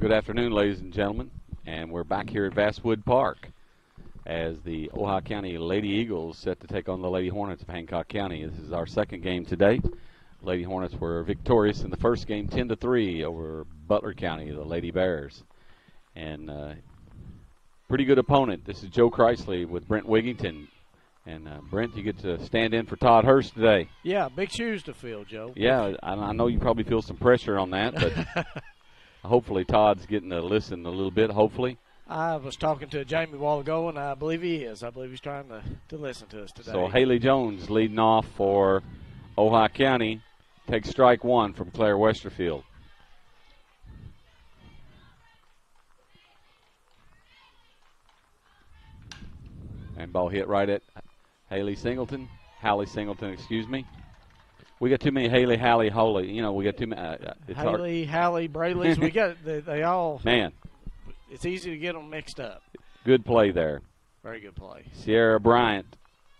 Good afternoon, ladies and gentlemen, and we're back here at Basswood Park as the Ohio County Lady Eagles set to take on the Lady Hornets of Hancock County. This is our second game today. Lady Hornets were victorious in the first game 10-3 over Butler County, the Lady Bears. And pretty good opponent. This is Joe Chrysley with Brent Wigington. And Brent, you get to stand in for Todd Hurst today. Yeah, big shoes to fill, Joe. Yeah, I know you probably feel some pressure on that, but hopefully Todd's getting to listen a little bit, hopefully. I was talking to Jamie a while ago, and I believe he is. I believe he's trying to listen to us today. So Haley Jones leading off for Ohio County. Takes strike one from Claire Westerfield. And ball hit right at Hallie Singleton, excuse me. We got too many Haley, Holly. You know, we got too many. Haley, Hallie, Brayleys. We got they all. Man, it's easy to get them mixed up. Good play there. Very good play. Sierra Bryant,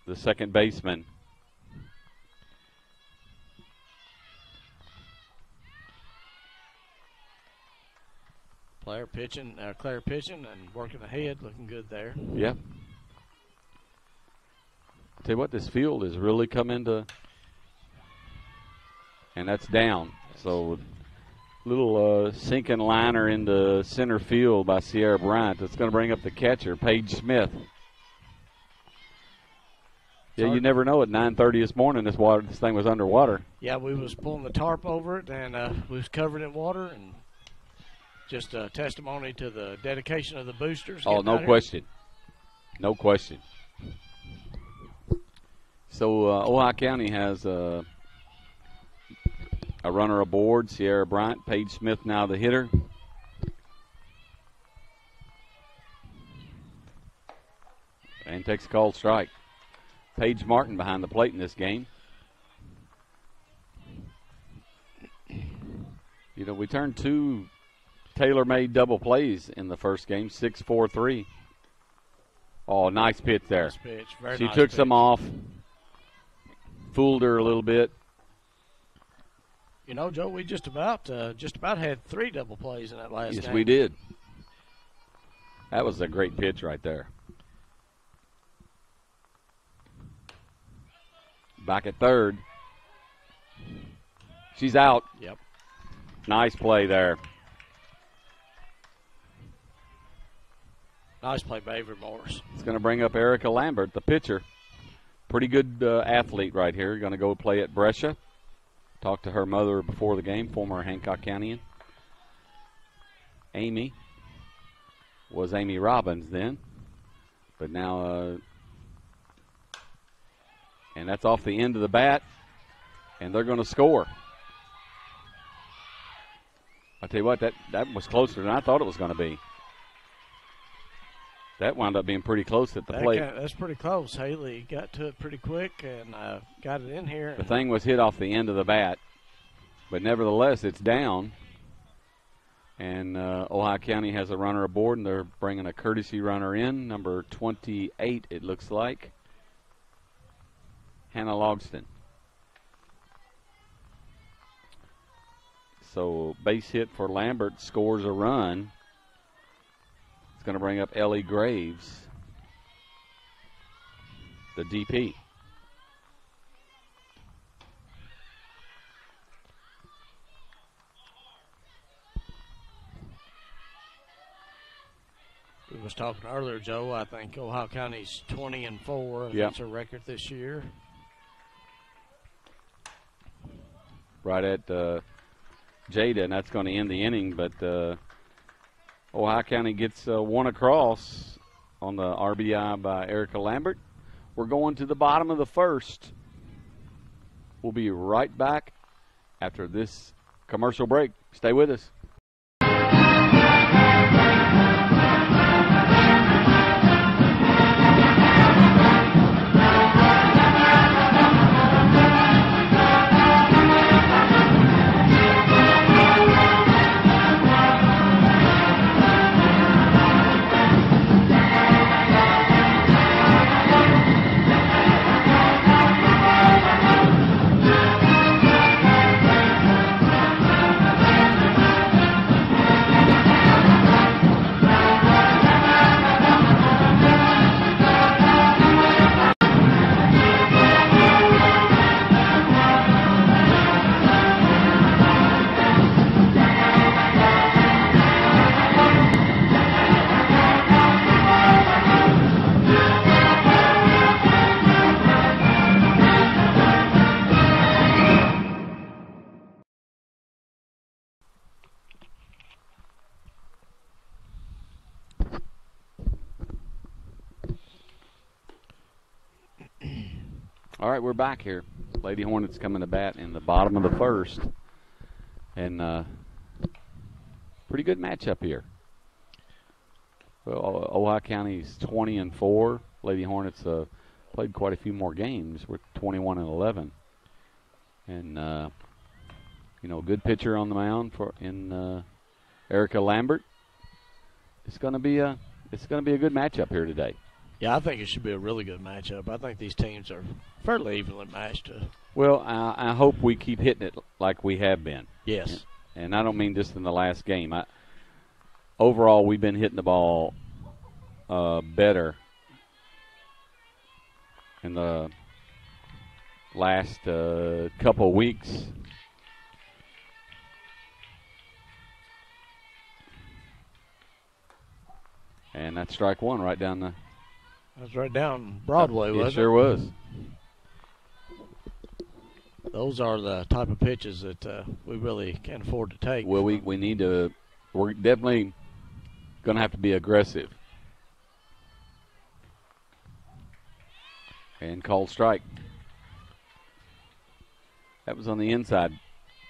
the second baseman. Claire pitching and working ahead, looking good there. Yep. Tell you what, this field has really come into, and that's down. So little sinking liner into center field by Sierra Bryant. That's going to bring up the catcher, Paige Smith. Yeah, you never know. At 9:30 this morning, this thing was underwater. Yeah, we was pulling the tarp over it, and we was covered in water, and just a testimony to the dedication of the boosters. Oh, no question. No question. So Ohio County has a runner aboard, Sierra Bryant. Paige Smith now the hitter. And takes a called strike. Paige Martin behind the plate in this game. You know, we turned two tailor-made double plays in the first game, 6-4-3. Oh, nice pitch there. Nice pitch. Very she nice took pitch. some off, fooled her a little bit. You know, Joe, we just about had three double plays in that last game. Yes, we did. That was a great pitch right there. Back at third. She's out. Yep. Nice play there. Nice play by Avery Morris. It's going to bring up Erica Lambert, the pitcher. Pretty good athlete right here. Going to go play at Brescia. Talked to her mother before the game, former Hancock Countyan. Amy was Amy Robbins then. But now, and that's off the end of the bat. And they're going to score. I'll tell you what, that was closer than I thought it was going to be. That wound up being pretty close at the plate. That's pretty close. Haley got to it pretty quick and got it in here. The thing was hit off the end of the bat, but nevertheless, it's down. And Ohio County has a runner aboard, and they're bringing a courtesy runner in, number 28, it looks like, Hannah Logston. So base hit for Lambert, scores a run. It's going to bring up Ellie Graves, the DP. We was talking earlier, Joe. I think Ohio County's 20-4. Yep. That's a record this year. Right at Jada, and that's going to end the inning, but Ohio County gets one across on the RBI by Erica Lambert. We're going to the bottom of the first. We'll be right back after this commercial break. Stay with us. All right, we're back here. Lady Hornets coming to bat in the bottom of the first. And pretty good matchup here. Well, Ohio County's 20-4. Lady Hornets played quite a few more games. We're 21-11. And, good pitcher on the mound in Erica Lambert. It's going to be a good matchup here today. Yeah, I think it should be a really good matchup. I think these teams are fairly evenly matched. Well, I hope we keep hitting it like we have been. Yes. And I don't mean just in the last game. Overall, we've been hitting the ball better in the last couple of weeks. And that's strike one right down the... That was right down Broadway, wasn't it? It sure was. Those are the type of pitches that we really can't afford to take. Well, we need to... We're definitely going to have to be aggressive. And called strike. That was on the inside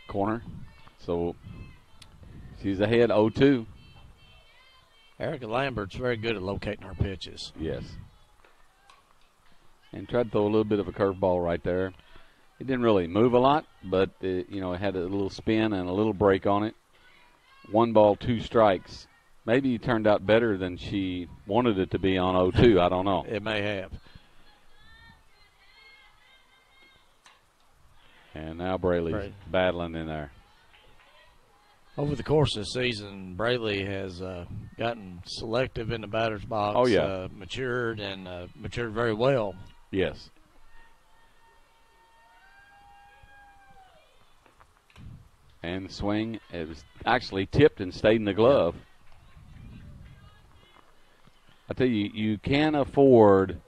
corner. So she's ahead 0-2. Erica Lambert's very good at locating our pitches. Yes. And tried to throw a little bit of a curveball right there. It didn't really move a lot, but it had a little spin and a little break on it. 1 ball, 2 strikes. Maybe it turned out better than she wanted it to be on 0-2. I don't know. It may have. And now Braley's battling in there. Over the course of the season, Braley has gotten selective in the batter's box. Oh, yeah. Matured very well. Yes. And the swing, it was actually tipped and stayed in the glove. I tell you, you can't afford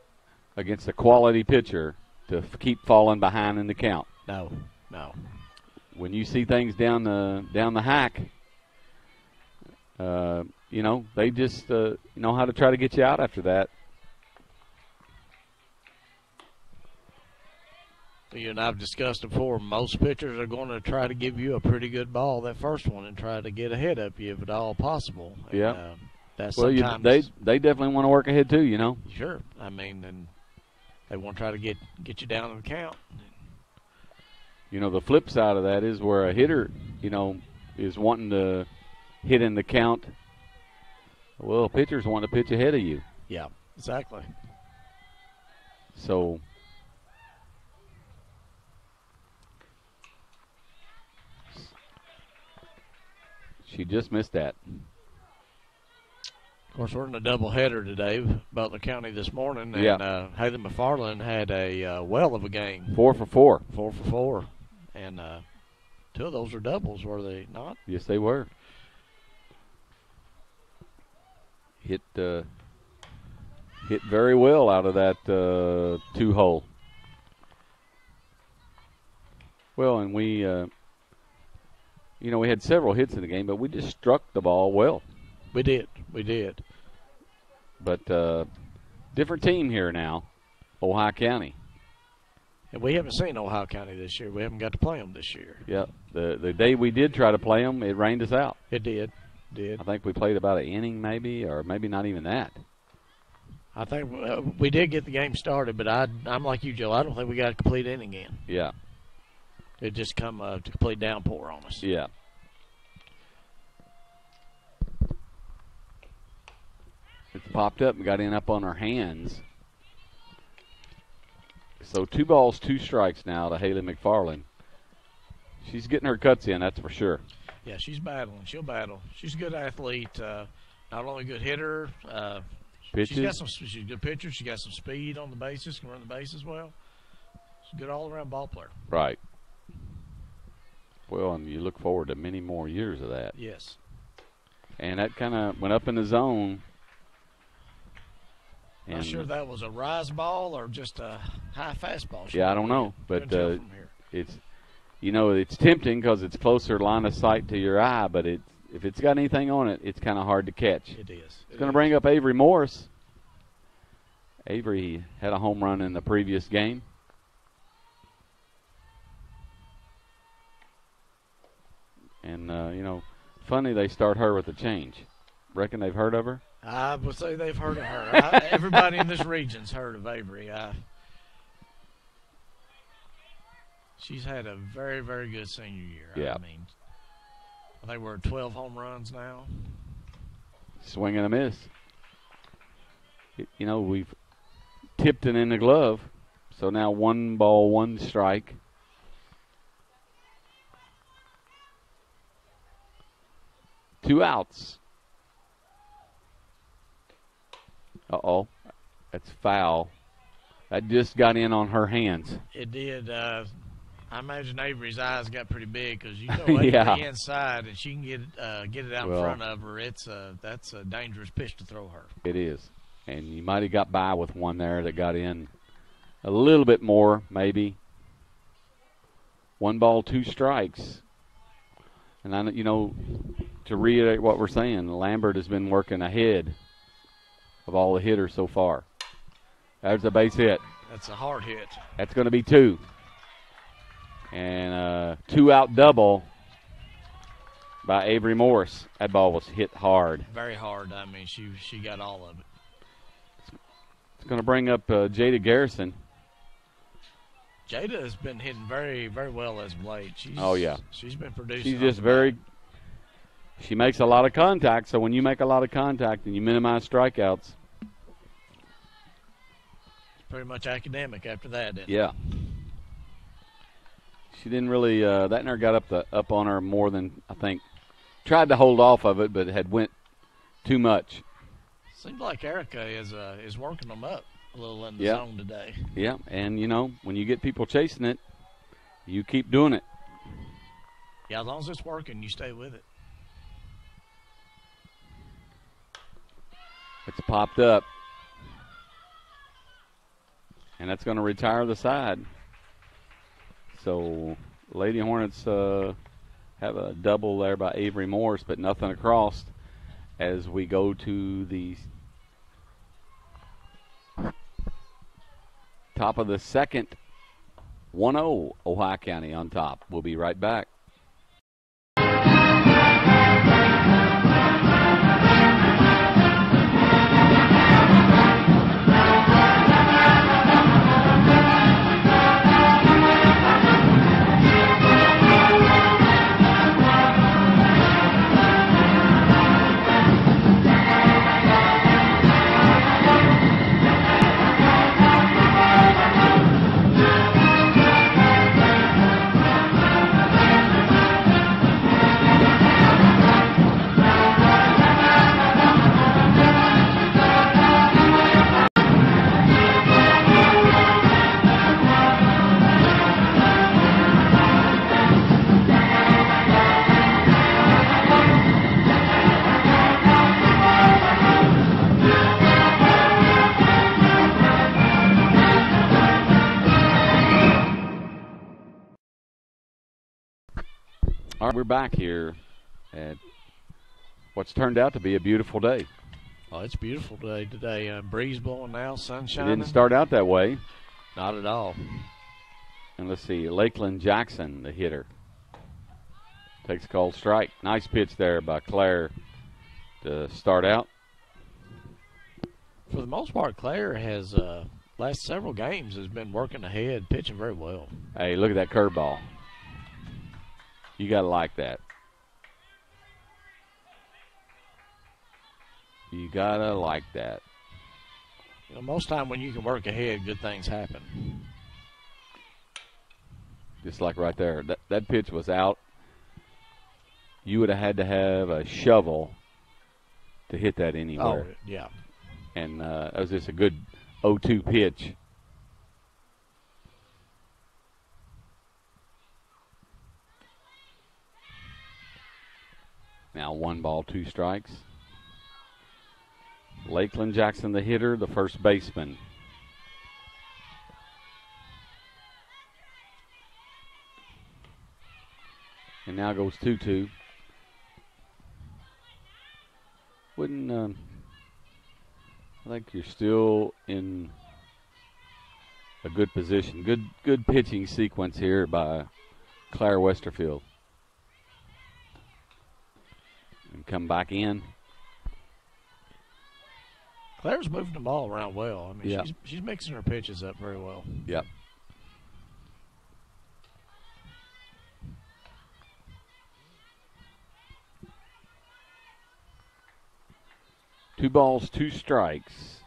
against a quality pitcher to keep falling behind in the count. No. When you see things down the hack, they just know how to try to get you out after that. You and I've discussed before, most pitchers are going to try to give you a pretty good ball, that first one, and try to get ahead of you if at all possible. Yeah. That's well, sometimes they definitely want to work ahead too, Sure. I mean, and they want to try to get you down in the count. The flip side of that is where a hitter, is wanting to hit in the count. Well, pitchers want to pitch ahead of you. Yeah, exactly. So she just missed that. Of course, we're in a doubleheader today, Butler County this morning, and Haley McFarland had a well of a game. 4 for 4. 4 for 4. And 2 of those are doubles, were they not? Yes, they were. Hit very well out of that 2-hole. Well, and we had several hits in the game, but we just struck the ball well. We did. But different team here now, Ohio County. And we haven't seen Ohio County this year. We haven't got to play them this year. Yeah, the day we did try to play them, it rained us out. It did. I think we played about an inning maybe, or maybe not even that. I think we did get the game started, but I'm like you, Joe. I don't think we got a complete inning in. Yeah. It just come to complete downpour on us. Yeah. It's popped up and got in up on our hands. So 2 balls, 2 strikes now to Haley McFarland. She's getting her cuts in, that's for sure. Yeah, she's battling. She'll battle. She's a good athlete. Not only a good hitter. Pitches. She's a good pitcher. She got some speed on the bases. Can run the bases well. She's a good all-around ball player. Right. Well, and you look forward to many more years of that. Yes. And that kind of went up in the zone. Not sure that was a rise ball or just a high fastball. Yeah, I don't know, but it's it's tempting because it's closer line of sight to your eye. But if it's got anything on it, it's kind of hard to catch. It is. It's going to bring up Avery Morris. Avery had a home run in the previous game. And, you know, funny they start her with a change. Reckon they've heard of her? I would say they've heard of her. Everybody in this region's heard of Avery. She's had a very, very good senior year. Yeah. I mean, I think we're at 12 home runs now. Swing and a miss. You know, we've tipped it in the glove. So now 1 ball, 1 strike. Two outs. Uh-oh. That's foul. That just got in on her hands. It did. I imagine Avery's eyes got pretty big because you know Avery Yeah. inside and she can get it out in front of her. That's a dangerous pitch to throw her. It is. And you might have got by with one there that got in a little bit more, maybe. 1 ball, 2 strikes. And, I, you know, to reiterate what we're saying, Lambert has been working ahead of all the hitters so far. There's a base hit. That's a hard hit. That's going to be 2. And a 2-out double by Avery Morris. That ball was hit hard. Very hard. I mean, she got all of it. It's going to bring up Jada Garrison. Jada has been hitting very, very well as of late. She's been producing. She's just very. She makes a lot of contact. So when you make a lot of contact and you minimize strikeouts, it's pretty much academic after that. Isn't it? Yeah. She didn't really. That never got up on her more than I think. Tried to hold off of it, but it had went too much. Seems like Erica is working them up a little in the zone today. Yeah, and you know when you get people chasing it, you keep doing it. Yeah, as long as it's working, you stay with it. It's popped up, and that's going to retire the side. So Lady Hornets have a double there by Avery Morris, but nothing across as we go to the top of the second. 1-0 Ohio County on top. We'll be right back. All right, we're back here at what's turned out to be a beautiful day. Oh, it's beautiful today. Breeze blowing now, sun It shining. didn't start out that way. Not at all. And let's see, Lakeland Jackson, the hitter, takes a called strike. Nice pitch there by Claire to start out. For the most part, Claire has last several games has been working ahead, pitching very well. Hey, look at that curveball. You got to like that. You got to like that. You know, most time when you can work ahead, good things happen. Just like right there. That pitch was out. You would have had to have a shovel to hit that anywhere. Oh, yeah. And that was just a good 0-2 pitch. Now 1 ball, 2 strikes. Lakeland Jackson, the hitter, the first baseman. And now goes 2-2. Wouldn't, I think you're still in a good position. Good pitching sequence here by Claire Westerfield. come back in. Claire's moving the ball around well. I mean, Yeah. she's mixing her pitches up very well. Yep. Two balls, two strikes.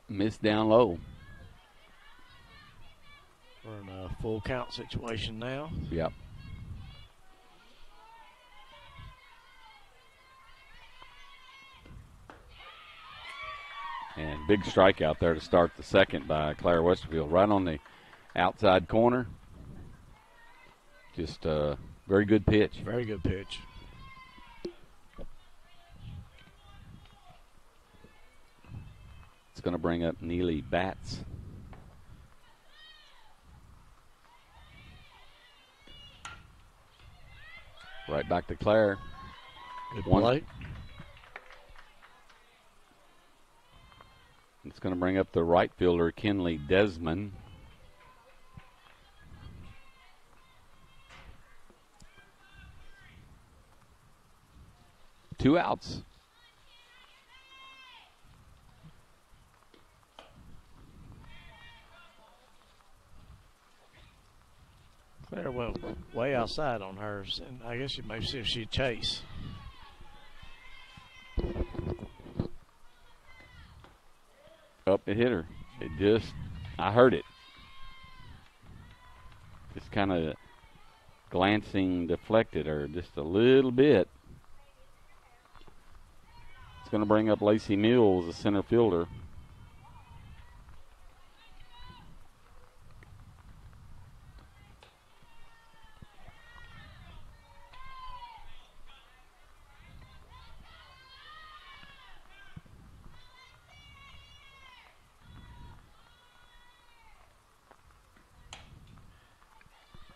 Missed down low. We're in a full count situation now. Yep. And big strikeout there to start the second by Claire Westerfield, right on the outside corner. Just a very good pitch. Very good pitch. It's going to bring up Neely Batts. Right back to Claire. Good One. play. It's going to bring up the right fielder, Kenley Desmond. Two outs. Claire went way outside on hers, and I guess you may see if she'd chase. Up, it hit her. It just, I heard it. Just kind of glancing deflected her just a little bit. It's going to bring up Lacey Mills, the center fielder.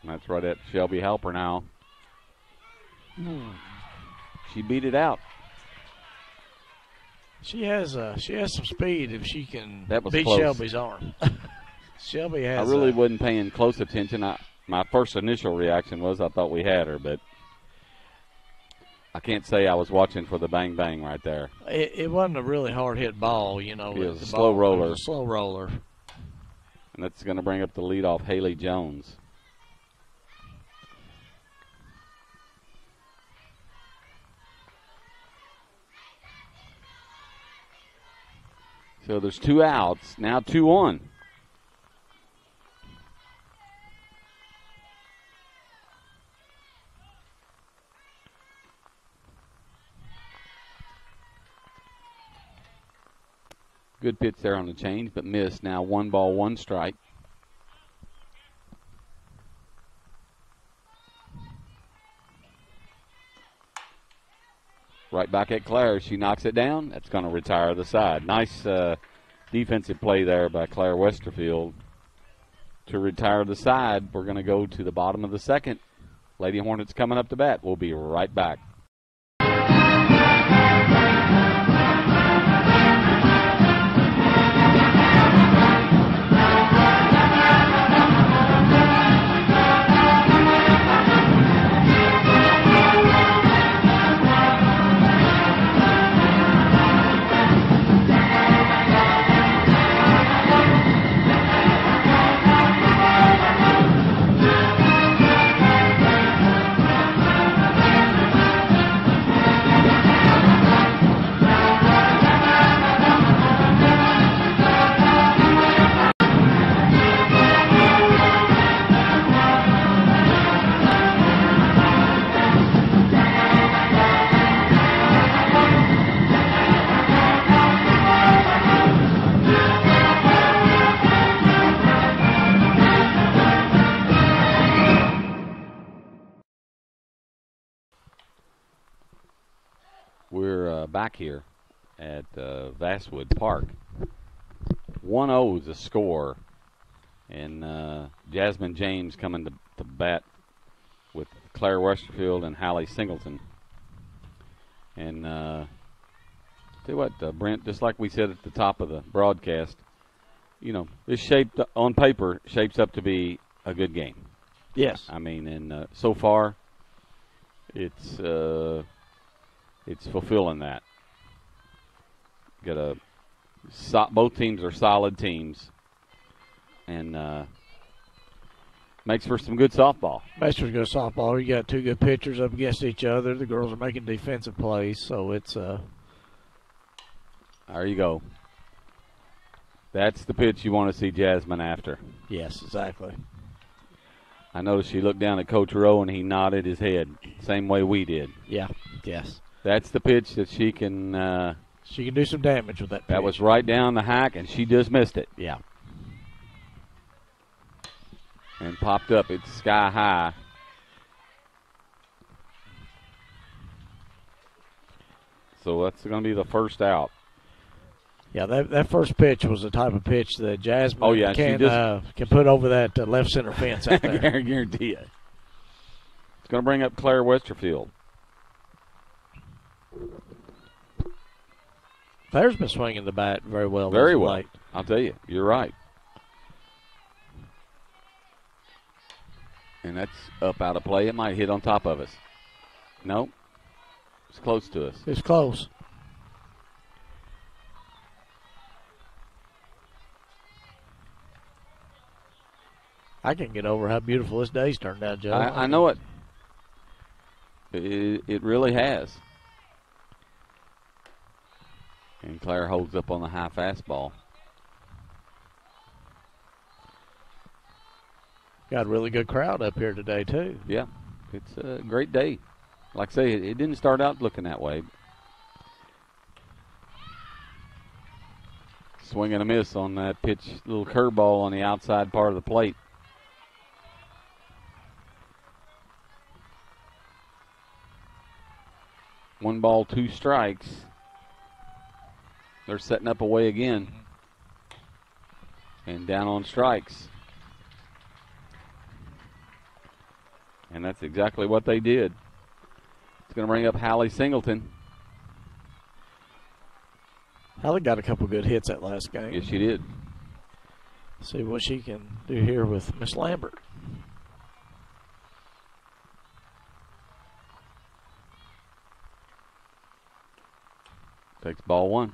And that's right at Shelby Halper now. She beat it out. She has some speed if she can That was beat close. Shelby's arm. Shelby has. I really wasn't paying close attention. My first initial reaction was I thought we had her, but I can't say I was watching for the bang bang right there. It wasn't a really hard hit ball, you know. It was the a slow ball, roller. It was a slow roller. And that's going to bring up the leadoff, Haley Jones. So there's two outs, now 2-1. Good pitch there on the change, but missed. Now 1 ball, 1 strike. Right back at Claire. She knocks it down. That's going to retire the side. Nice defensive play there by Claire Westerfield to retire the side. We're going to go to the bottom of the second. Lady Hornets coming up to bat. We'll be right back. We're back here at Vastwood Park. 1-0 is the score. And Jasmine James coming to bat with Claire Westerfield and Hallie Singleton. And tell you what, Brent, just like we said at the top of the broadcast, this shaped on paper shapes up to be a good game. Yes. I mean, and so far, it's fulfilling that. Both teams are solid teams, and makes for some good softball. Makes for good softball. You got two good pitchers up against each other. The girls are making defensive plays, so it's There you go. That's the pitch you want to see Jasmine after. Yes, exactly. I noticed she looked down at Coach Rowe and he nodded his head, same way we did. Yeah, yes. That's the pitch that she can. She can do some damage with that pitch. That was right down the hack, and she just missed it. Yeah. And popped up. It's sky high. So that's going to be the first out. Yeah, that first pitch was the type of pitch that Jasmine can put over that left center fence out there. I guarantee you. It's going to bring up Claire Westerfield. Claire's been swinging the bat very well. Very well. I'll tell you. You're right. And that's up out of play. It might hit on top of us. Nope. It's close to us. It's close. I can get over how beautiful this day's turned out, Joe. I know it. It really has. And Claire holds up on the high fastball. Got a really good crowd up here today, too. Yeah, it's a great day. Like I say, it didn't start out looking that way. Swing and a miss on that pitch, little curveball on the outside part of the plate. One ball, two strikes. They're setting up away again. And down on strikes. And that's exactly what they did. It's going to bring up Hallie Singleton. Hallie got a couple good hits that last game. Yes, she did. See what she can do here with Miss Lambert. Takes ball one.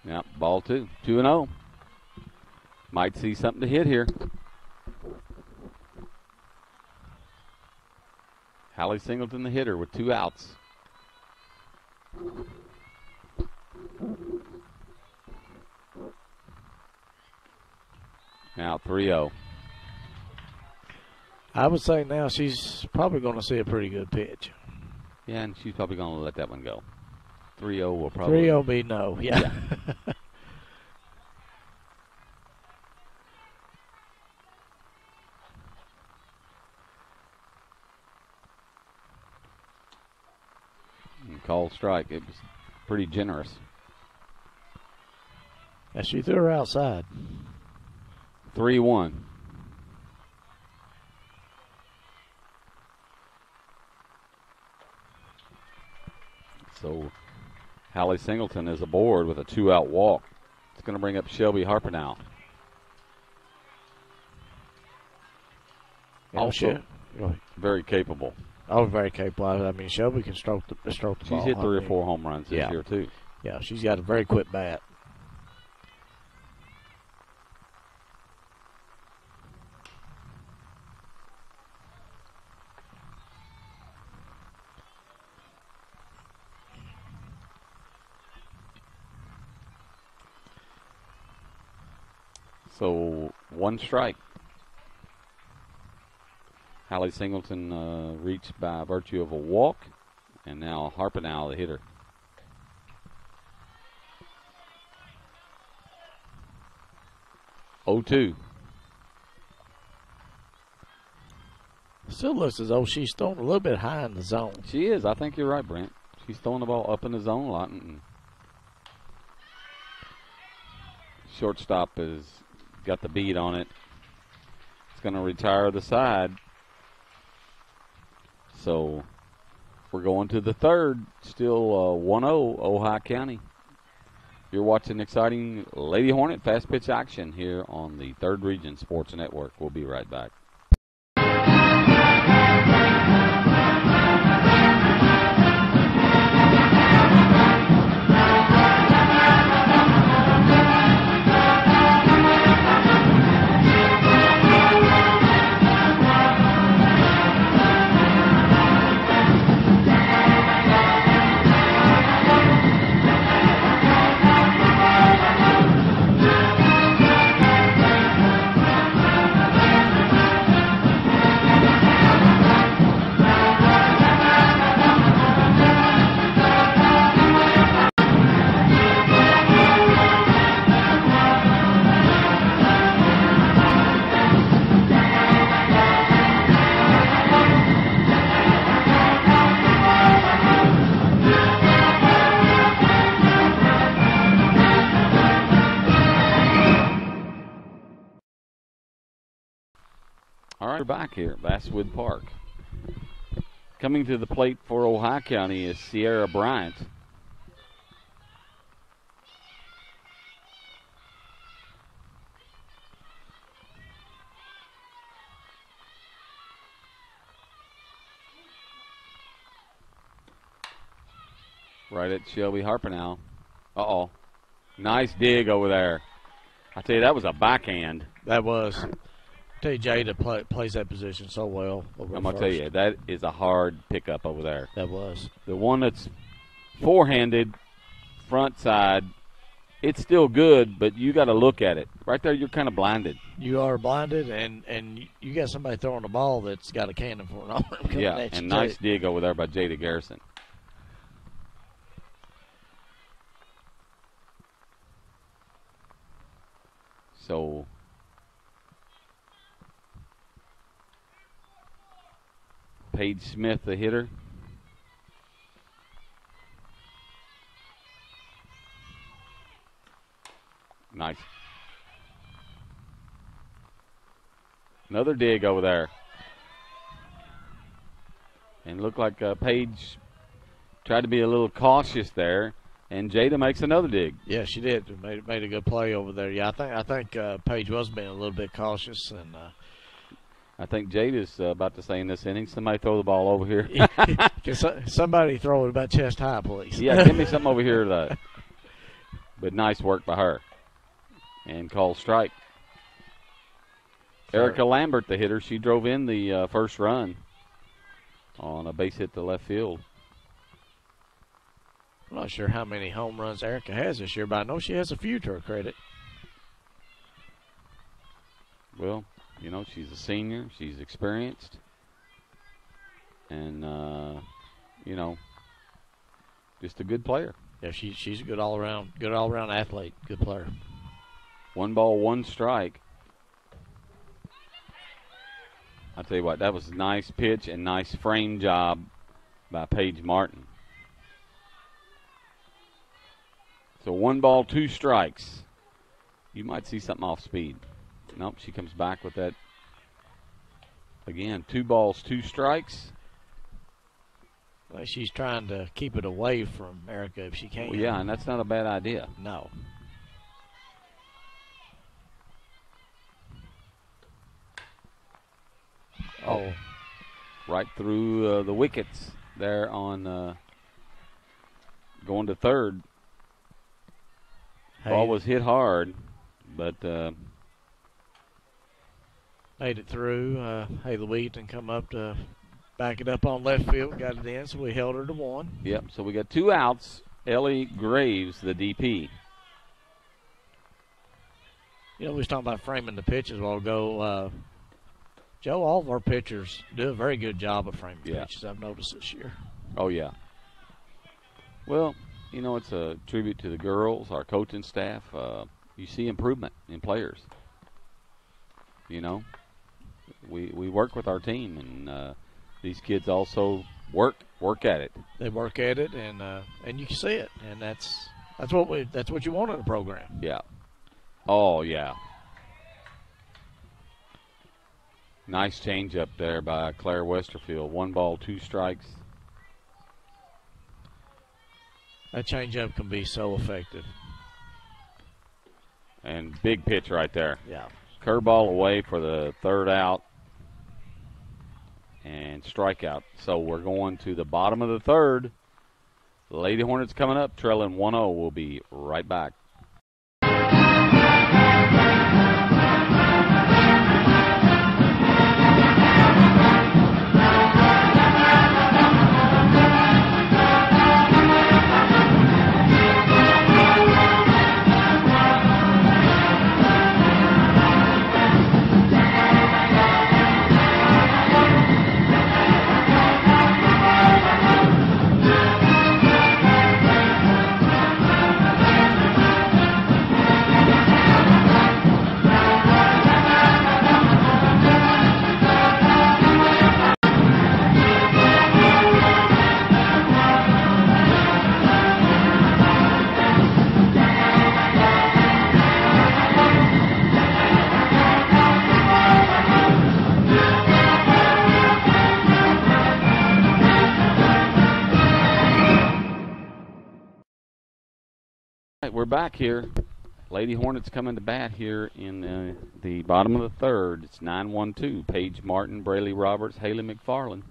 Yep, ball two. 2-0. Might see something to hit here. Hallie Singleton, the hitter, with 2 outs. Now 3-0. I would say now she's probably going to see a pretty good pitch. Yeah, and she's probably going to let that one go. 3-0 will probably. 3-0 be no, yeah. Call strike. It was pretty generous. And she threw her outside. 3-1. So Hallie Singleton is aboard with a 2-out walk. It's going to bring up Shelby Harper now. Also, very capable. Oh, very capable. I mean, Shelby can stroke the ball. She's hit 3 or 4 home runs this year, too. Yeah, she's got a very quick bat. So 1 strike. Hallie Singleton reached by virtue of a walk, and now Harpenow, the hitter. Oh-2. Still looks as though she's throwing a little bit high in the zone. She is. I think you're right, Brent. She's throwing the ball up in the zone a lot. And shortstop has got the beat on it. It's going to retire the side. So we're going to the third. Still 1-0 Ojai County. You're watching exciting Lady Hornet fast pitch action here on the 3rd Region Sports Network. We'll be right back. All right, we're back here at Basswood Park. Coming to the plate for Ojai County is Sierra Bryant. Right at Shelby Harper now. Uh-oh. Nice dig over there. I tell you, that was a backhand. That was. Tell you, Jada plays that position so well. I'm going to tell you, that is a hard pickup over there. That was. The one that's forehanded, front side, it's still good, but you got to look at it. Right there, you're kind of blinded. You are blinded, and you got somebody throwing the ball that's got a cannon for an arm. Yeah, and nice dig over there by Jada Garrison. So Paige Smith, the hitter. Nice. Another dig over there. And looked like Paige tried to be a little cautious there, and Jada makes another dig. Yeah, she did. Made a good play over there. Yeah, I think Paige was being a little bit cautious, and I think Jada's about to say in this inning, somebody throw the ball over here. Somebody throw it about chest high, please. Yeah, give me something over here. But nice work by her. And call strike. Sure. Erica Lambert, the hitter, she drove in the first run on a base hit to left field. I'm not sure how many home runs Erica has this year, but I know she has a few to her credit. Well, you know, she's a senior. She's experienced. And, you know, just a good player. Yeah, she's a good all-around athlete, good player. 1 ball, 1 strike. I'll tell you what, that was a nice pitch and nice frame job by Paige Martin. So 1 ball, 2 strikes. You might see something off speed. Nope, she comes back with that. Again, 2 balls, 2 strikes. Well, she's trying to keep it away from Erica if she can. Well, yeah, and that's not a bad idea. No. Oh. Right through the wickets there on going to third. Ball was hit hard, but made it through. Hayla Wheaton come up to back it up on left field, got it in, so we held her to 1. Yep, so we got 2 outs. Ellie Graves, the DP. You know, we was talking about framing the pitches a while ago. Joe, all of our pitchers do a very good job of framing pitches, I've noticed this year. Oh, yeah. Well, you know, it's a tribute to the girls, our coaching staff. You see improvement in players. You know, we work with our team, and these kids also work at it. They work at it, and you can see it, and that's what you want in a program. Yeah. Oh, yeah. Nice change up there by Claire Westerfield. 1 ball, 2 strikes. That changeup can be so effective. And big pitch right there. Yeah. Curveball away for the 3rd out. And strikeout. So we're going to the bottom of the 3rd. The Lady Hornets coming up, trailing 1-0. We'll be right back. We're back here. Lady Hornets coming to bat here in the bottom of the 3rd. It's 9-1-2. Paige Martin, Braley Roberts, Haley McFarland.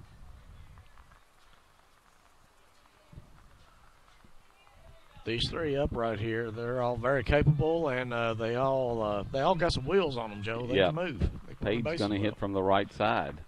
These 3 up right here, they're all very capable, and they all got some wheels on them, Joe. They can move. Paige's going to hit from the right side.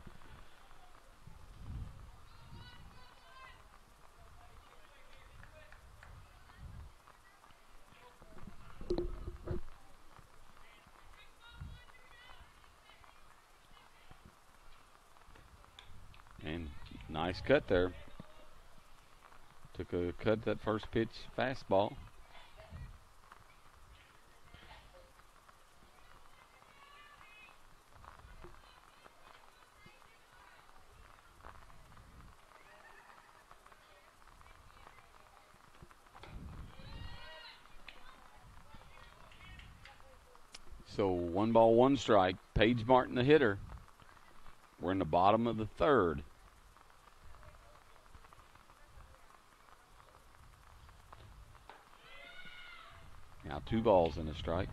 And nice cut there. Took a cut that first pitch fastball. So 1 ball, 1 strike. Paige Martin, the hitter. We're in the bottom of the 3rd. Now 2 balls and a strike.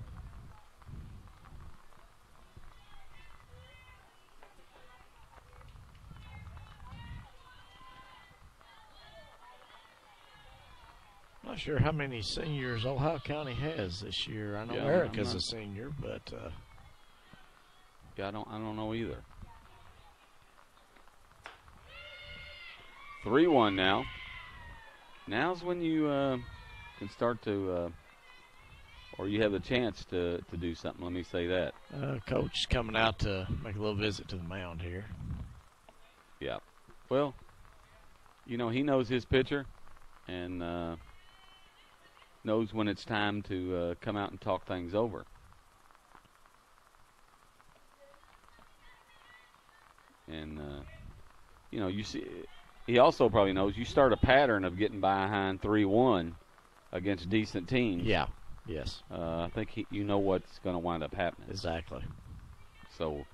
Not sure how many seniors Ohio County has this year. I know Yeah, Erica's a senior, but yeah, I don't know either. 3-1 now. Now's when you can start to, or you have the chance to do something. Let me say that. Coach is coming out to make a little visit to the mound here. Yeah. Well, you know, he knows his pitcher and knows when it's time to come out and talk things over. And, you know, you see, he also probably knows you start a pattern of getting behind 3-1 against decent teams. Yeah. Yes. I think you know what's going to wind up happening. Exactly. So,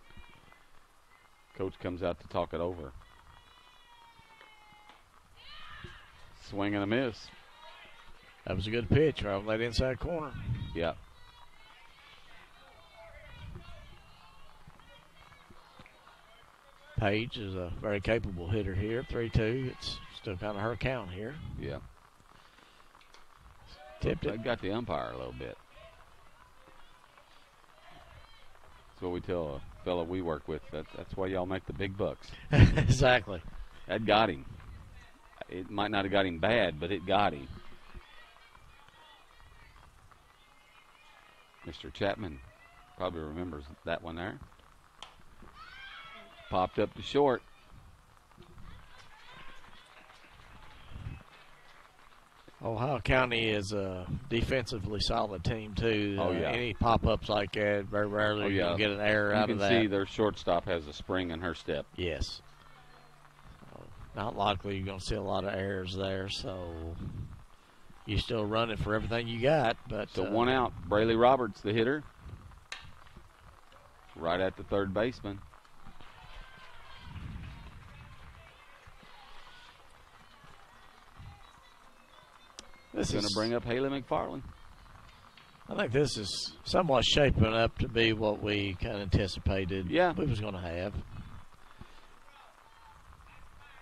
Coach comes out to talk it over. Swing and a miss. That was a good pitch right on that inside corner. Yeah. Paige is a very capable hitter here. 3-2. It's still kind of her count here. Yeah. Tipped it. I got the umpire a little bit. That's what we tell a fellow we work with. That's why y'all make the big bucks. Exactly. That got him. It might not have got him bad, but it got him. Mr. Chapman probably remembers that one there. Popped up to short. Ohio County is a defensively solid team, too. Oh, yeah. Any pop-ups like that, very rarely you get an error out of that. You can see their shortstop has a spring in her step. Yes. Not likely you're going to see a lot of errors there, so you still running for everything you got. But so 1 out. Braley Roberts, the hitter, right at the third baseman. It's going to bring up Haley McFarland. I think this is somewhat shaping up to be what we kind of anticipated we was going to have.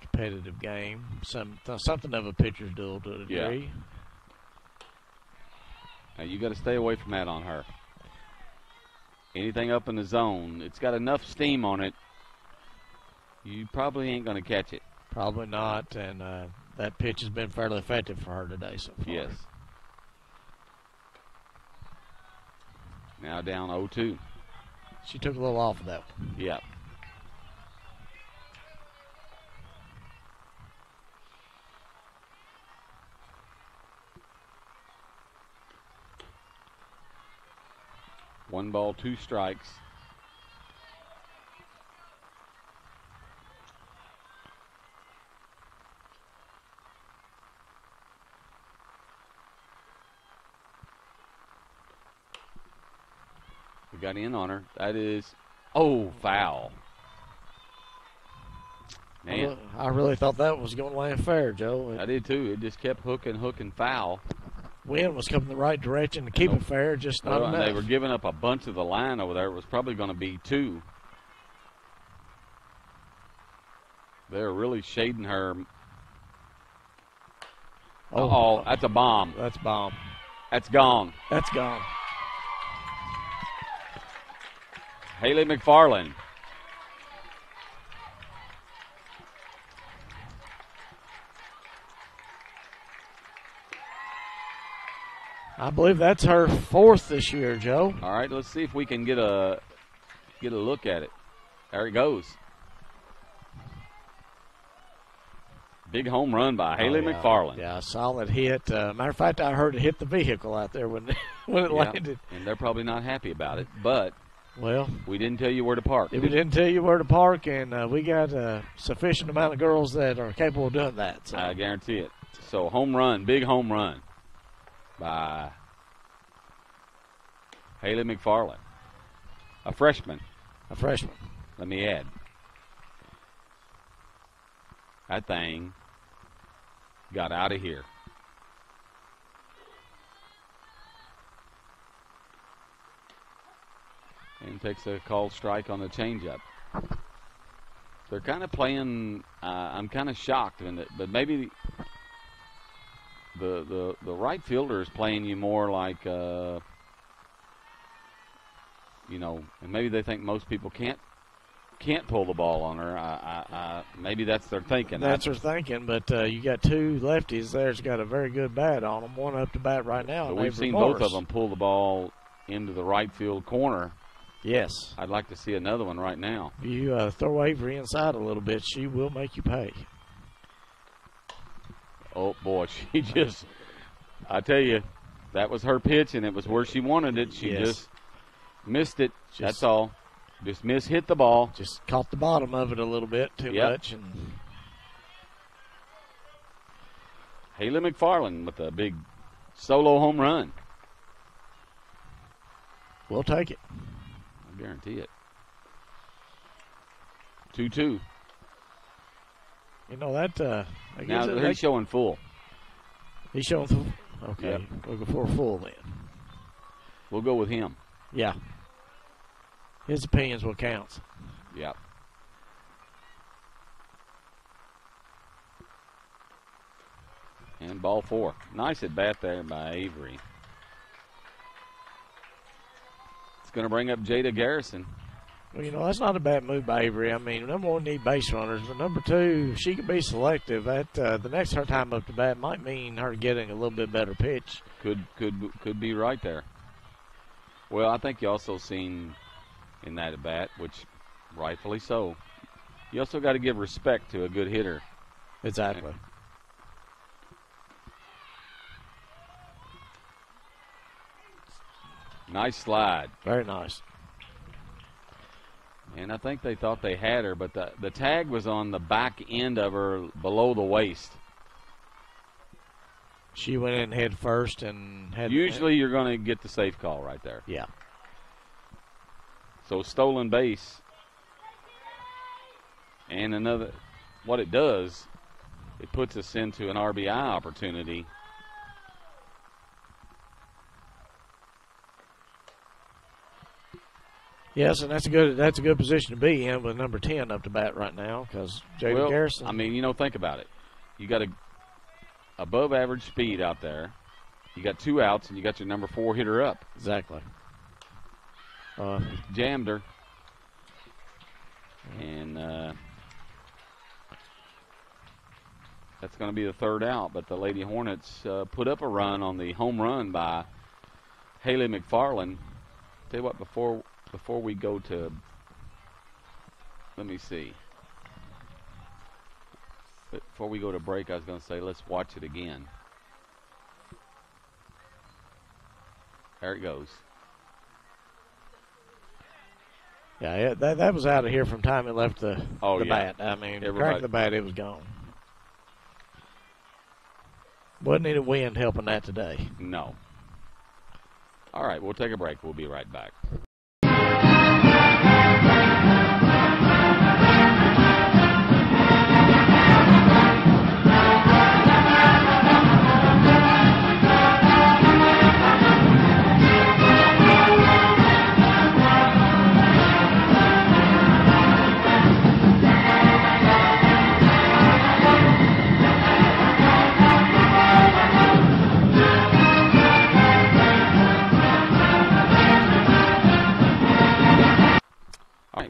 Competitive game. Something of a pitcher's duel to a degree. Yeah. Now you got to stay away from that on her. Anything up in the zone, it's got enough steam on it, you probably ain't going to catch it. Probably not, and that pitch has been fairly effective for her today so far. Yes. Now down 0-2. She took a little off of that one. Yeah. One ball, 2 strikes. We got in on her. That is, foul. Man. I really thought that was going to land fair, Joe. I did too. It just kept hooking foul. Wind was coming the right direction to keep it fair, just not enough. They were giving up a bunch of the line over there. It was probably going to be 2. They're really shading her. Oh, that's a bomb. That's a bomb. That's gone. That's gone. Haley McFarland. I believe that's her 4th this year, Joe. All right, let's see if we can get a look at it. There it goes. Big home run by Haley McFarland. Yeah, solid hit. Matter of fact, I heard it hit the vehicle out there when it landed. And they're probably not happy about it, but we didn't tell you where to park. We didn't tell you where to park, and we got a sufficient amount of girls that are capable of doing that. So. I guarantee it. So home run, big home run by Haley McFarland. A freshman. Let me add. That thing got out of here. And takes a called strike on the changeup. They're kind of playing. I'm kind of shocked, but maybe the right fielder is playing you more like, and maybe they think most people can't pull the ball on her. Maybe that's their thinking. That's their thinking, but you got 2 lefties there's got a very good bat on them. One up to bat right now. But we've seen both of them pull the ball into the right field corner. Yes. I'd like to see another one right now. If you throw Avery inside a little bit, she will make you pay. Oh, boy, she just – I tell you, that was her pitch, and it was where she wanted it. She just missed it. That's all. Just hit the ball. Just caught the bottom of it a little bit too much. And Haley McFarland with a big solo home run. We'll take it. I guarantee it. 2-2. You know that. Now he's showing full. He's showing full. Okay, we'll go for a full then. We'll go with him. Yeah. His opinion's what counts. Yep. And ball 4. Nice at bat there by Avery. It's going to bring up Jada Garrison. Well, that's not a bad move by Avery. I mean, number 1, need base runners, but number 2, she can be selective. That the next her time up to bat might mean her getting a little bit better pitch. Could be right there. Well, I think you also seen in that at bat, which rightfully so. You also got to give respect to a good hitter. Exactly. Nice slide. Very nice. And I think they thought they had her, but the tag was on the back end of her below the waist. She went in head first and had. Usually you're going to get the safe call right there. Yeah. So stolen base. And what it does, it puts us into an RBI opportunity Yes, and that's a good position to be in with number 10 up to bat right now because Jada Garrison. I mean, think about it. You got a above average speed out there. You got 2 outs, and you got your number 4 hitter up. Exactly. Jammed her. And that's going to be the 3rd out, but the Lady Hornets put up a run on the home run by Haley McFarland. Tell you what, before we go to, let me see. Before we go to break, I was going to say, let's watch it again. There it goes. Yeah, that was out of here from time it left the bat. I mean, cracked the bat, it was gone. Wasn't any wind helping that today. No. All right, we'll take a break. We'll be right back.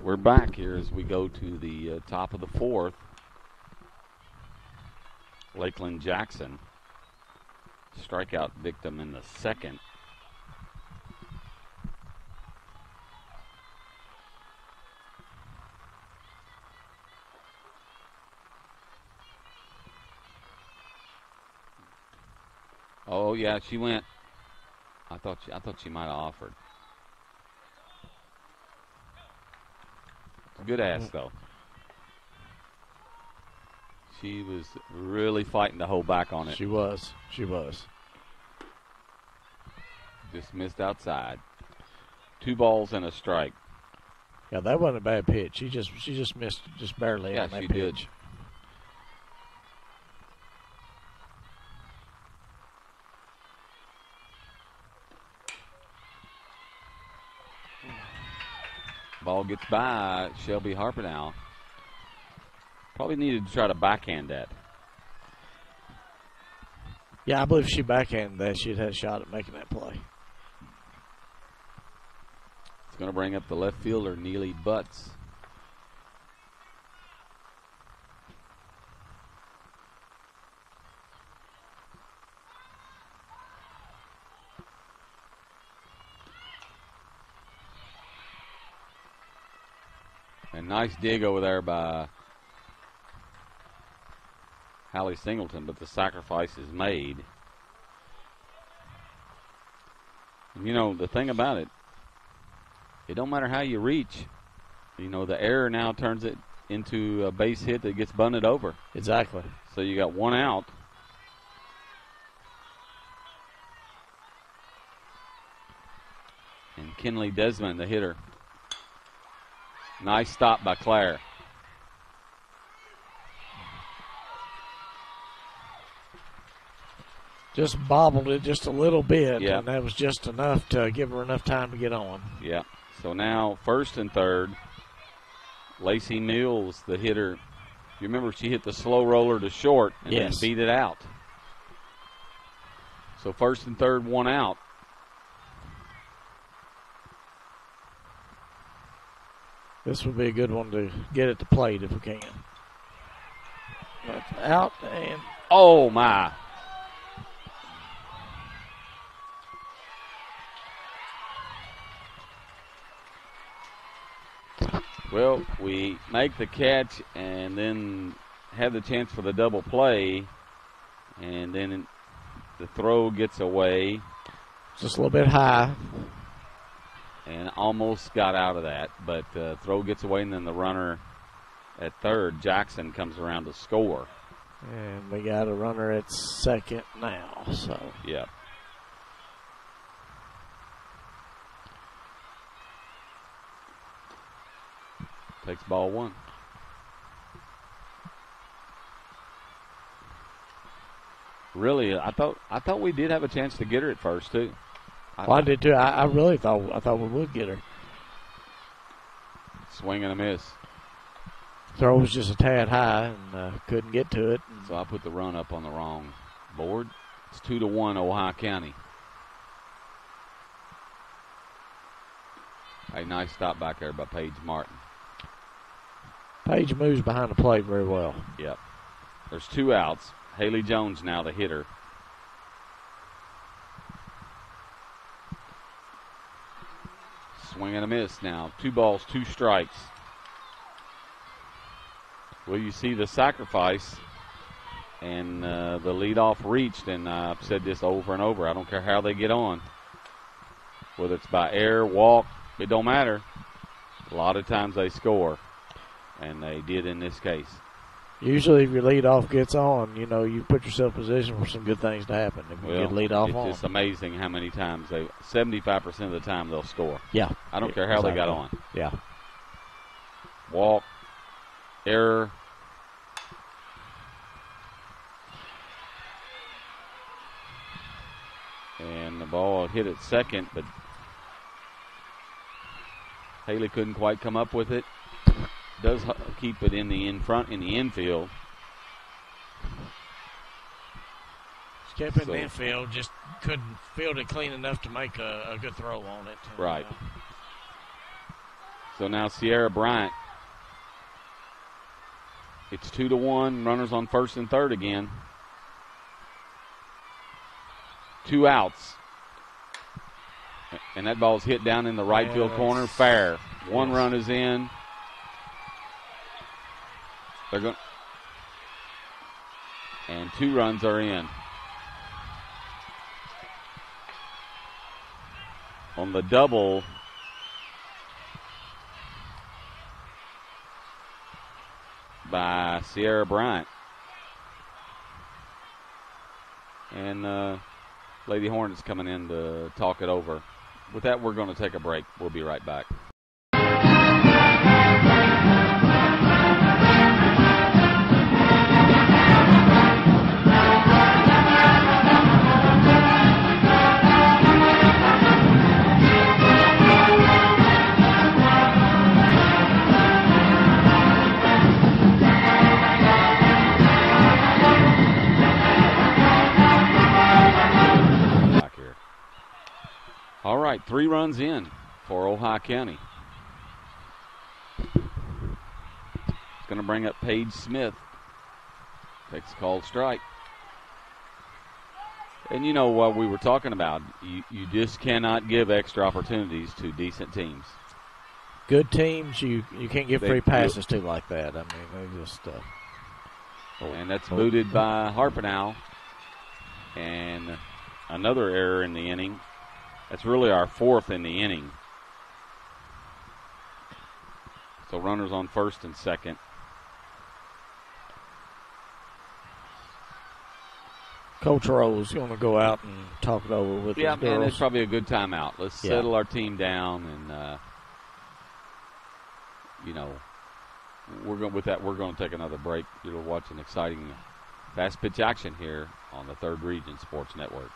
We're back here as we go to the top of the 4th. Lakeland Jackson, strikeout victim in the 2nd. Oh yeah, she went. I thought she might have offered. Good ass, though. She was really fighting to hold back on it. She was. Just missed outside. 2 balls and a strike. Yeah, that wasn't a bad pitch. She just missed just barely on that pitch. Did. Ball gets by Shelby Harper now. Probably needed to try to backhand that. Yeah, I believe if she backhanded that, she'd had a shot at making that play. It's going to bring up the left fielder, Neely Butts. A nice dig over there by Hallie Singleton, but the sacrifice is made. And the thing about it don't matter how you reach. The error now turns it into a base hit that gets bunted over. Exactly. So you got 1 out. And Kinley Desmond, the hitter. Nice stop by Claire. Just bobbled it just a little bit, yep. And that was just enough to give her enough time to get on. Yeah. So now 1st and 3rd. Lacey Mills, the hitter. You remember she hit the slow roller to short and then beat it out. So 1st and 3rd, 1 out. This would be a good one to get at the plate if we can. That's out and... Oh, my. Well, we make the catch and then have the chance for the double play. And then the throw gets away. Just a little bit high. And almost got out of that, but throw gets away, and then the runner at 3rd, Jackson, comes around to score. And we got a runner at 2nd now, so. Yeah. Takes ball 1. Really, I thought we did have a chance to get her at first too. I did too. I really thought we would get her. Swing and a miss. Throw was just a tad high and couldn't get to it. So I put the run up on the wrong board. It's 2-1 Ohio County. A nice stop back there by Paige Martin. Paige moves behind the plate very well. Yep. There's 2 outs. Haley Jones now the hitter. Swing and a miss now. 2 balls, 2 strikes. Well, you see the sacrifice and the leadoff reached, and I've said this over and over. I don't care how they get on. Whether it's by error, walk, it don't matter. A lot of times they score, and they did in this case. Usually if your leadoff gets on, you know, you put yourself in position for some good things to happen. If you get leadoff on. It's just amazing how many times 75% of the time they'll score. Yeah. I don't care how they got on. Yeah. Walk, error. And the ball hit at second, but Haley couldn't quite come up with it. Does keep it in the infield. Kept in the infield, just couldn't field it clean enough to make a good throw on it. Right. So now Sierra Bryant. It's 2-1. Runners on first and third again. 2 outs. And that ball's hit down in the right field corner. Fair. 1 run is in. They're going, and 2 runs are in. On the double, by Sierra Bryant. And Lady Hornets coming in to talk it over. With that, we're going to take a break. We'll be right back. All right, 3 runs in for Ohio County. It's going to bring up Paige Smith. Takes a called strike. And you know what we were talking about. You just cannot give extra opportunities to decent teams. Good teams, you can't give free passes to like that. I mean, they just. And that's booted by Harpenow. And another error in the inning. That's really our 4th in the inning. So runners on first and second. Coach Rose going to go out and talk it over with his girls. Yeah, and it's probably a good timeout. Let's settle our team down, and you know, we're going to take another break. You're watching exciting fast pitch action here on the Third Region Sports Network.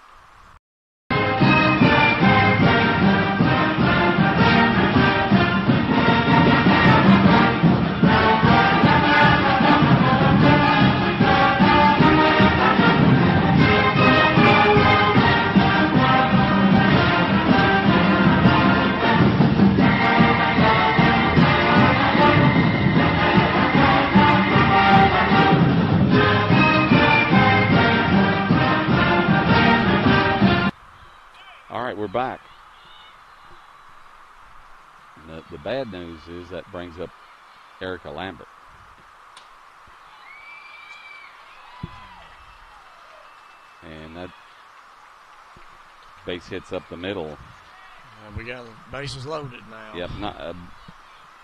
We're back. The bad news is that brings up Erica Lambert. And that base hits up the middle. We got bases loaded now. Yep. I'll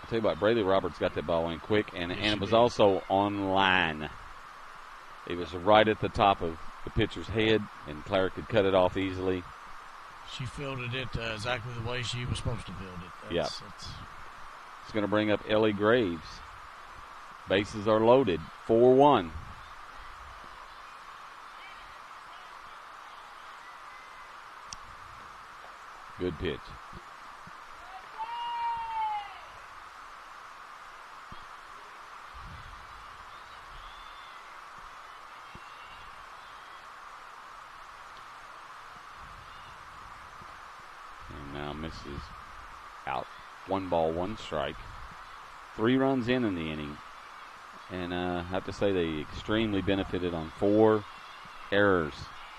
tell you what, Braley Roberts got that ball in quick, and it was also on line. It was right at the top of the pitcher's head, and Clara could cut it off easily. She fielded it exactly the way she was supposed to field it. Yeah. It's going to bring up Ellie Graves. Bases are loaded. 4-1. Good pitch. misses out. 1 ball, 1 strike. 3 runs in the inning. And I have to say they extremely benefited on 4 errors.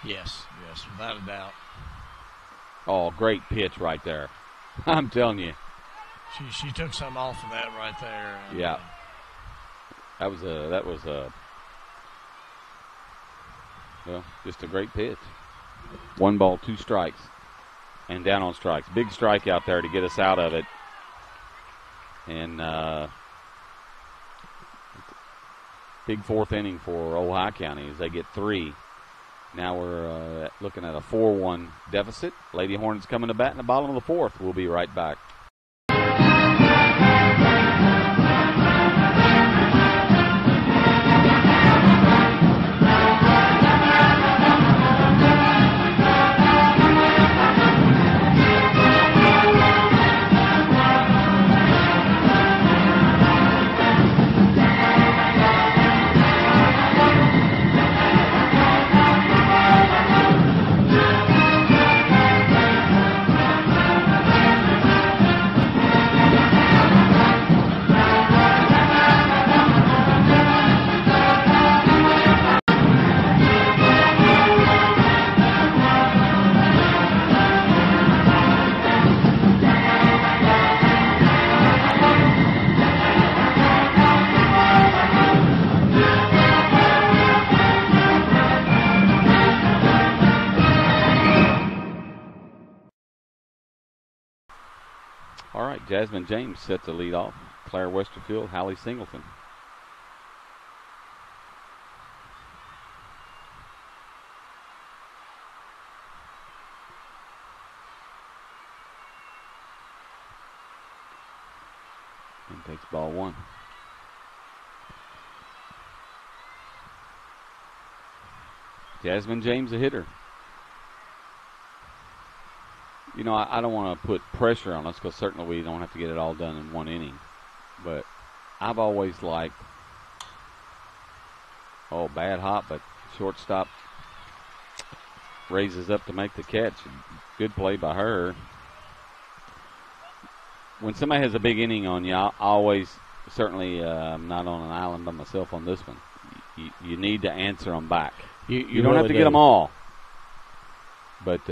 Yes, without a doubt. Oh, great pitch right there. I'm telling you. She took some off of that right there. Yeah. That was well, just a great pitch. 1 ball, 2 strikes. And down on strikes. Big strike out there to get us out of it. And big 4th inning for Ohio County as they get 3. Now we're looking at a 4-1 deficit. Lady Hornets coming to bat in the bottom of the 4th. We'll be right back. All right, Jasmine James set to lead off. Claire Westerfield, Hallie Singleton. And takes ball 1. Jasmine James, a hitter. You know, I don't want to put pressure on us because certainly we don't have to get it all done in 1 inning. But I've always liked, bad hop, but shortstop raises up to make the catch. Good play by her. When somebody has a big inning on you, I always, certainly I'm not on an island by myself on this one. You need to answer them back. You don't really have to get them all. But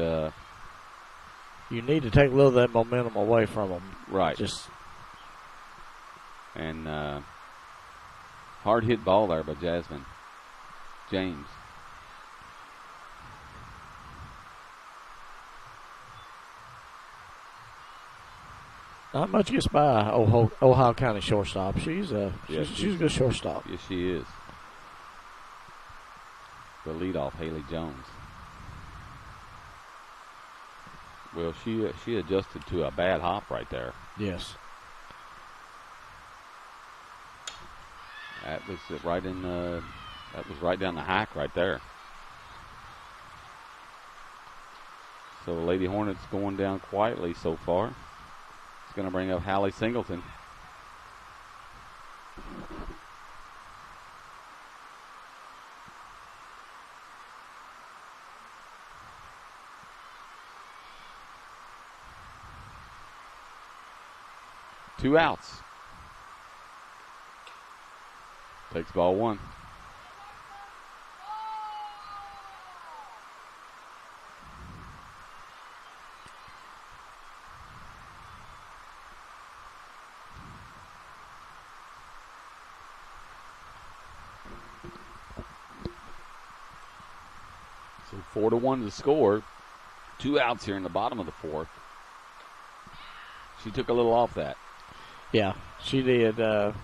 you need to take a little of that momentum away from them. Right. And hard hit ball there by Jasmine James. Not much gets by Ohio County shortstop. She's a good shortstop. Yes, she is. The leadoff, Haley Jones. Well, she adjusted to a bad hop right there. Yes. That was right in that was right down the hack right there. So the Lady Hornets going down quietly so far. It's going to bring up Hallie Singleton. Two outs. Takes ball 1. So 4-1 to score. 2 outs here in the bottom of the 4th. She took a little off that. Yeah, she did. Wasn't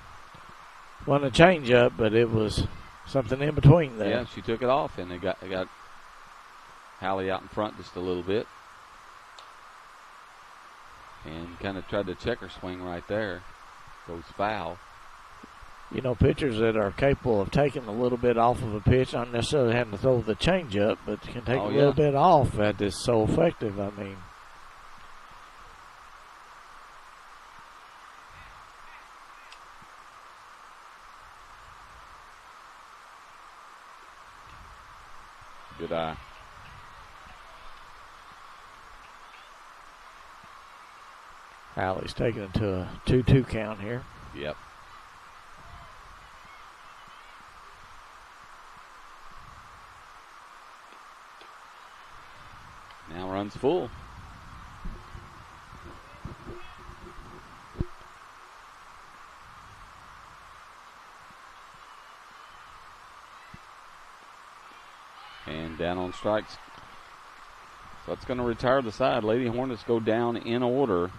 a change up, but it was something in between there. Yeah, she took it off, and they got Hallie out in front just a little bit. And kind of tried to check her swing right there. Goes foul. You know, pitchers that are capable of taking a little bit off of a pitch, not necessarily having to throw the changeup, but can take a little bit off. That is so effective. I mean, good eye. Allie's taking it to a 2-2 count here. Yep. Now runs full. And down on strikes. So that's going to retire the side. Lady Hornets go down in order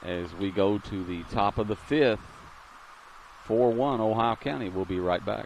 as we go to the top of the fifth. 4-1 Ohio County. We'll be right back.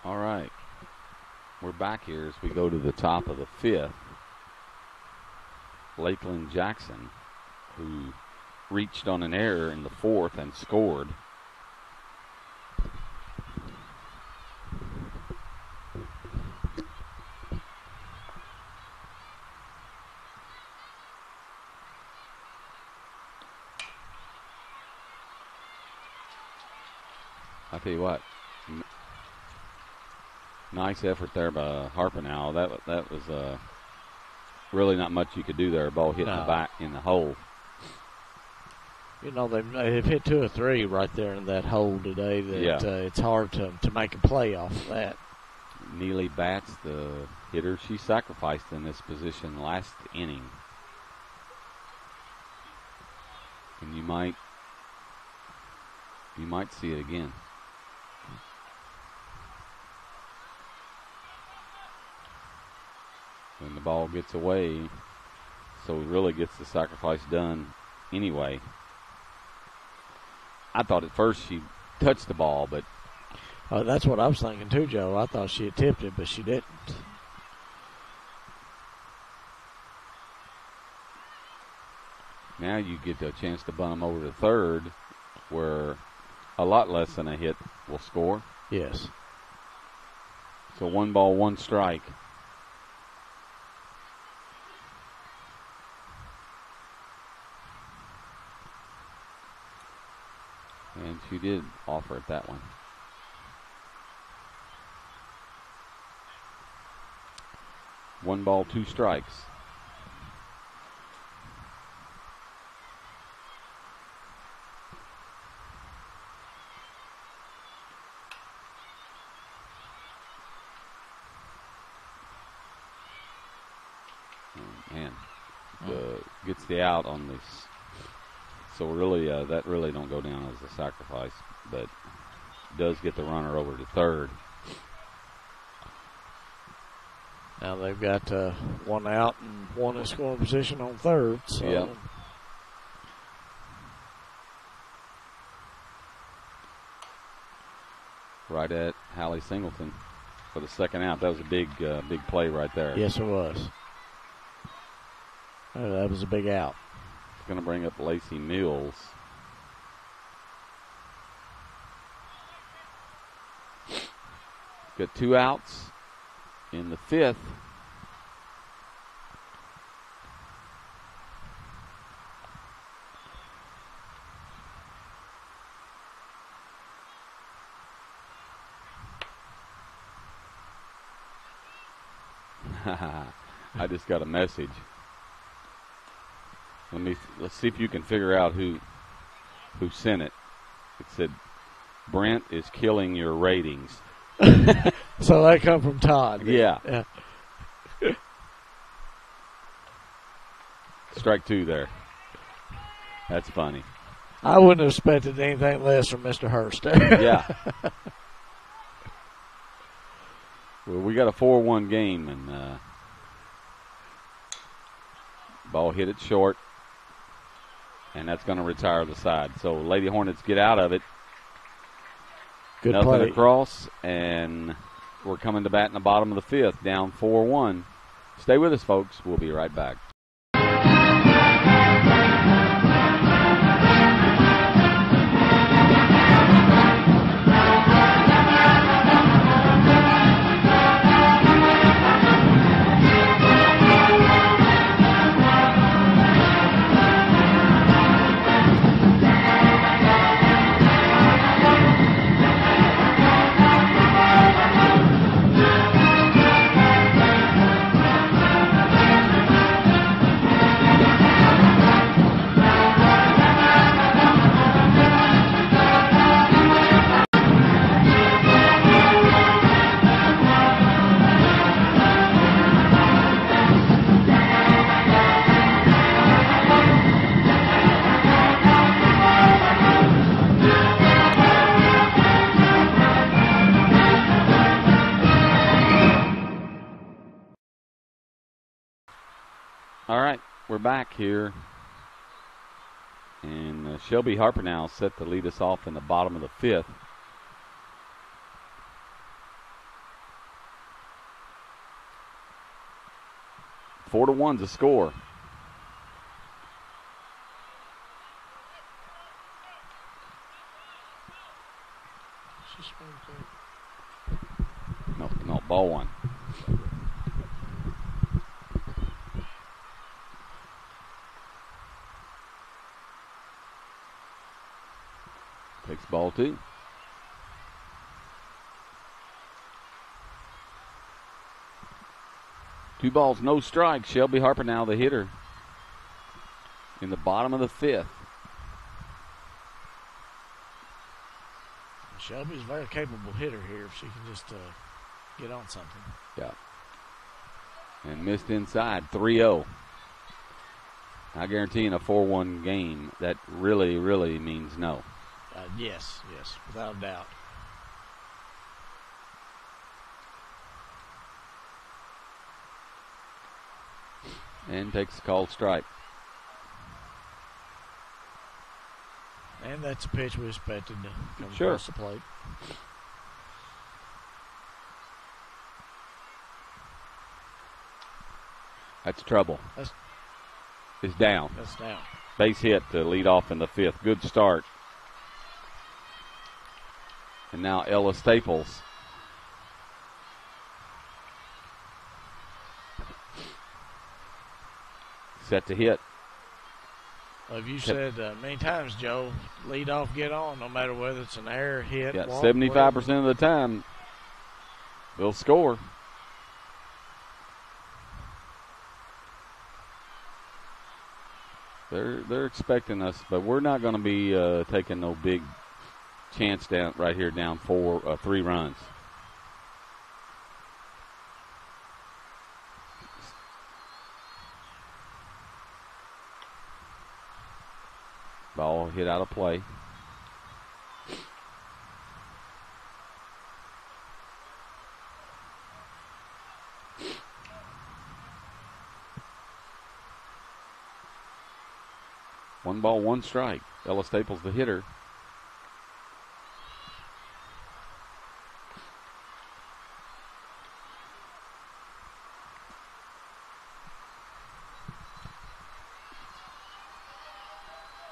All right, we're back here as we go to the top of the fifth. Lakeland Jackson, who reached on an error in the fourth and scored. I'll tell you what. Nice effort there by Harpenau. That was really not much you could do there. Ball hit in the back in the hole. You know, they've hit 2 or 3 right there in that hole today. That it's hard to make a play off of that. Neely Batts, the hitter she sacrificed in this position last inning. And you might see it again. When the ball gets away, so it really gets the sacrifice done anyway. I thought at first she touched the ball, but that's what I was thinking too, Joe. I thought she had tipped it, but she didn't. Now you get a chance to bunt them over to third, where a lot less than a hit will score. Yes. So 1 ball, 1 strike. And she did offer it that one. One ball, 2 strikes. Oh, man. Gets the out on this. So really, that really don't go down as a sacrifice, but does get the runner over to third. Now they've got 1 out and 1 in scoring position on third. So. Yep. Right at Hallie Singleton for the second out. That was a big play right there. Yes, it was. That was a big out. Going to bring up Lacey Mills. Got 2 outs in the fifth. I just got a message. Let's see if you can figure out who sent it. It said, "Brent is killing your ratings." So that come from Todd. Yeah. strike two there. That's funny. I wouldn't have expected anything less from Mr. Hurst. Yeah. Well, we got a 4-1 game, and ball hit it short, and that's going to retire the side. So Lady Hornets get out of it. Good Nothing play. across, and we're coming to bat in the bottom of the fifth, down 4-1. Stay with us, folks. We'll be right back. All right, we're back here. And Shelby Harper now set to lead us off in the bottom of the fifth. Four to one's the score. No, ball one. Takes ball two. Two balls, no strikes. Shelby Harper now the hitter in the bottom of the fifth. Shelby's a very capable hitter here if she can just get on something. Yeah. And missed inside, 3-0. I guarantee in a 4-1 game, that really, really means no. Yes, without a doubt. And takes the called strike. And that's a pitch we expected to come Sure. across the plate. That's trouble. It's down. That's down. Base hit to lead off in the fifth. Good start. And now Ella Staples. Set to hit. Well, you said many times, Joe, lead off, get on, no matter whether it's an error, hit, Yeah, walk, 75% of the time, they'll score. They're expecting us, but we're not going to be taking no big chance down right here, down 3 runs. Ball hit out of play. One ball, one strike. Ella Staples, the hitter.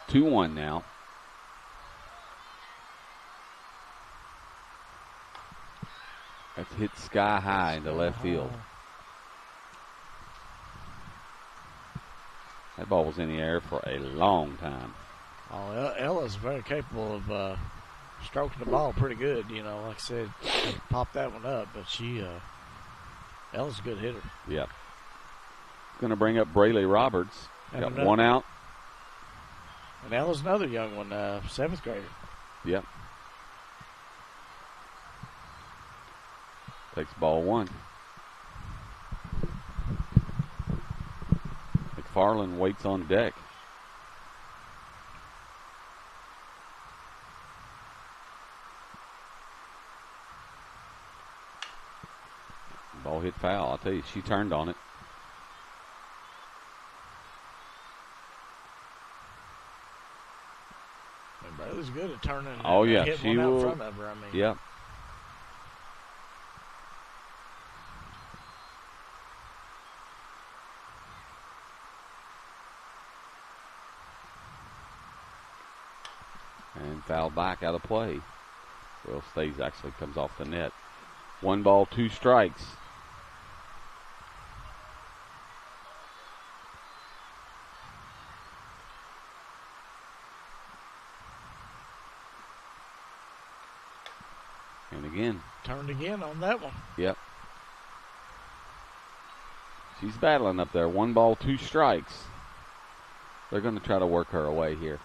Two one now. That's hit sky high into left field. That ball was in the air for a long time. Oh, Ella's very capable of stroking the ball pretty good. You know, like I said, pop that one up, but Ella's a good hitter. Yep. Going to bring up Brayley Roberts. And Got one out. And Ella's another young one, 7th grader. Yep. Takes ball one. McFarland waits on deck. Ball hit foul. I'll tell you, she turned on it. And Bradley's good at turning. Oh, yeah. Hit She one out will. front of her, I mean. Yep. And foul back out of play. Well, stays actually, comes off the net. 1 ball, 2 strikes. And again. Turned again on that one. Yep. She's battling up there. 1 ball, 2 strikes. They're going to try to work her away here.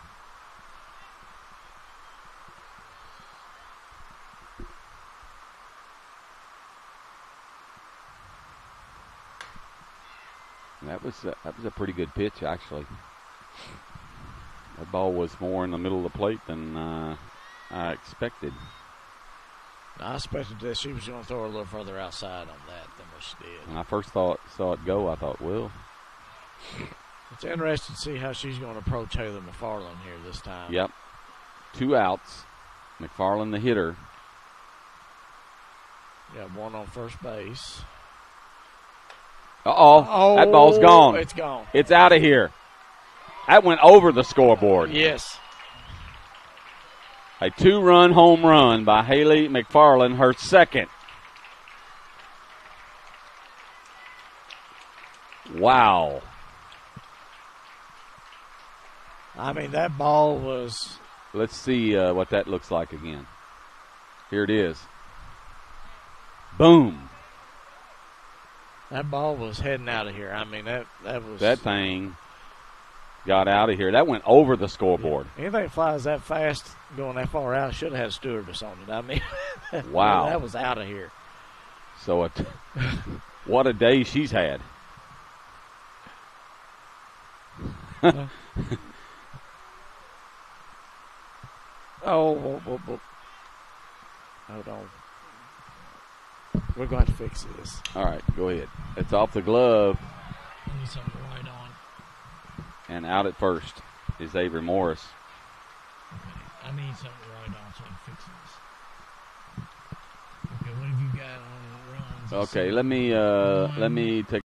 That was a pretty good pitch, actually. That ball was more in the middle of the plate than I expected. I expected that she was going to throw her a little further outside on that than what she did. When I first saw it go, I thought, well. It's interesting to see how she's going to approach Haley McFarland here this time. Yep. 2 outs. McFarland the hitter. Got 1 on first base. Uh-oh. That ball's gone. It's gone. It's out of here. That went over the scoreboard. Yes. A 2-run home run by Haley McFarland, her second. Wow. I mean, that ball was... Let's see what that looks like again. Here it is. Boom. That ball was heading out of here. I mean, that was... That thing got out of here. That went over the scoreboard. Anything flies that fast going that far out should have had a stewardess on it. I mean, wow. That was out of here. So what a day she's had. Hold on. We're going to fix this. All right, go ahead. It's off the glove. I need something right on. And out at first is Avery Morris. Okay. I need something right on so I can fix this. Okay, what have you got on runs? Okay, let me take.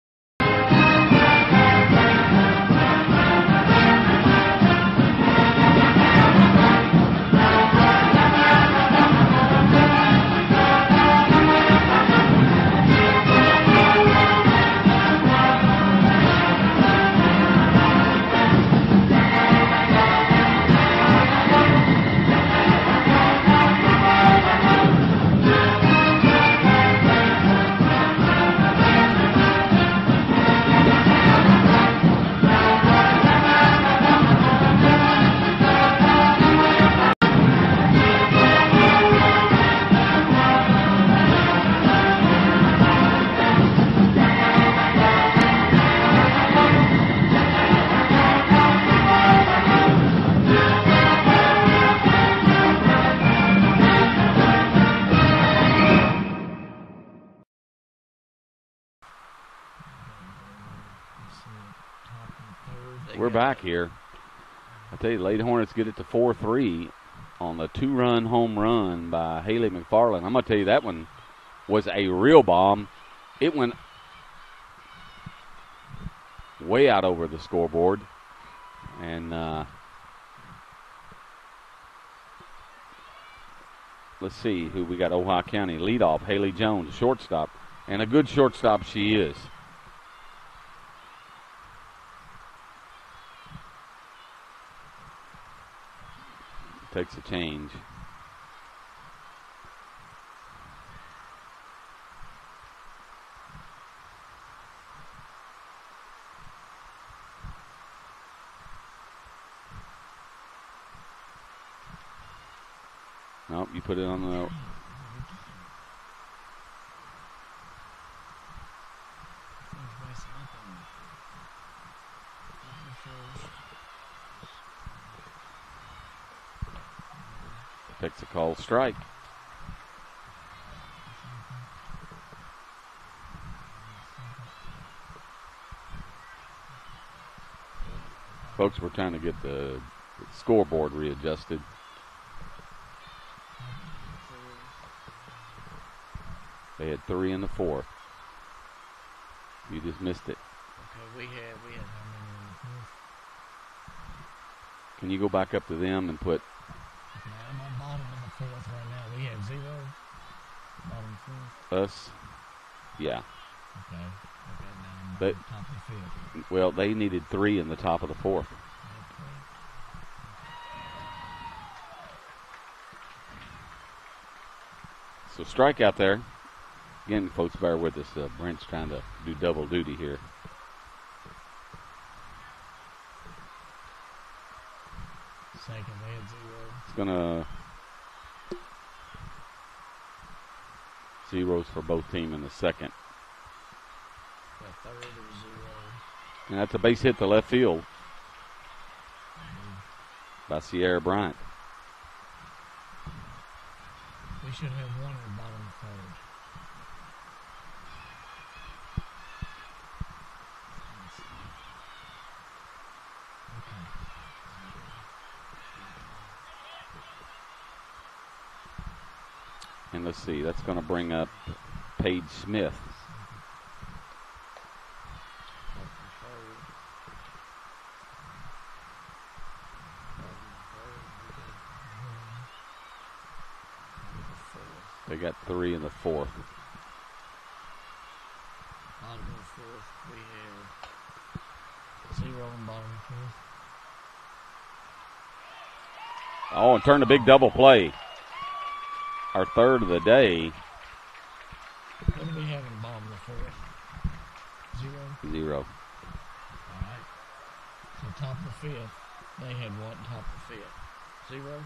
We're back here. I tell you, Lady Hornets get it to 4-3 on the 2-run home run by Haley McFarland. I'm going to tell you, that one was a real bomb. It went way out over the scoreboard. And let's see who we got. Ohio County leadoff, Haley Jones, shortstop. And a good shortstop she is. Takes a change. Nope, you put it on the... Picks a call strike. Folks, we're trying to get the scoreboard readjusted. They had 3 in the 4th. You just missed it. Okay, we had how many in the 4th? Can you go back up to them and put? Okay, I'm on bottom of the 4th right now. We had 0. Bottom 4th. Us? Yeah. Okay. Okay, now I'm But, on top of the 5th. well, they needed 3 in the top of the 4th. So strike out there. Again, folks, bear with us. Brent's trying to do double duty here. Second, they had 0. It's going to zeros for both teams in the second. The third was 0. And that's a base hit to left field by Sierra Bryant. We should have 1 in the bottom of the 3rd. Okay. And let's see, that's going to bring up Paige Smith. They got 3 in the 4th. Bottom of the 4th, we had 0 in bottom of the 4th. Oh, and turn a big double play. Our third of the day. What do we have in bottom of the 4th? 0? 0. All right. So top of the 5th, they had 1 top of the 5th. 0?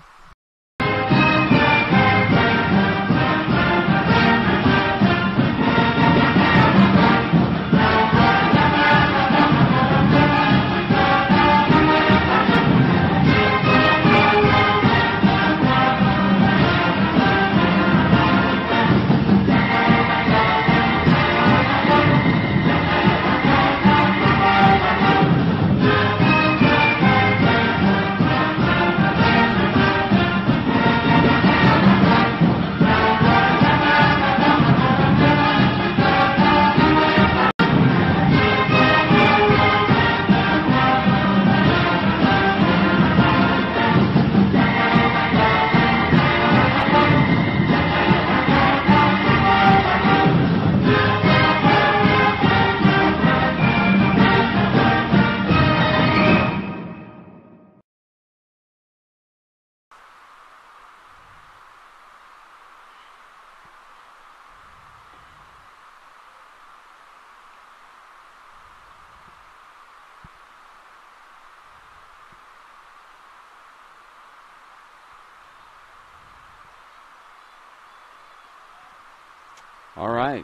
All right.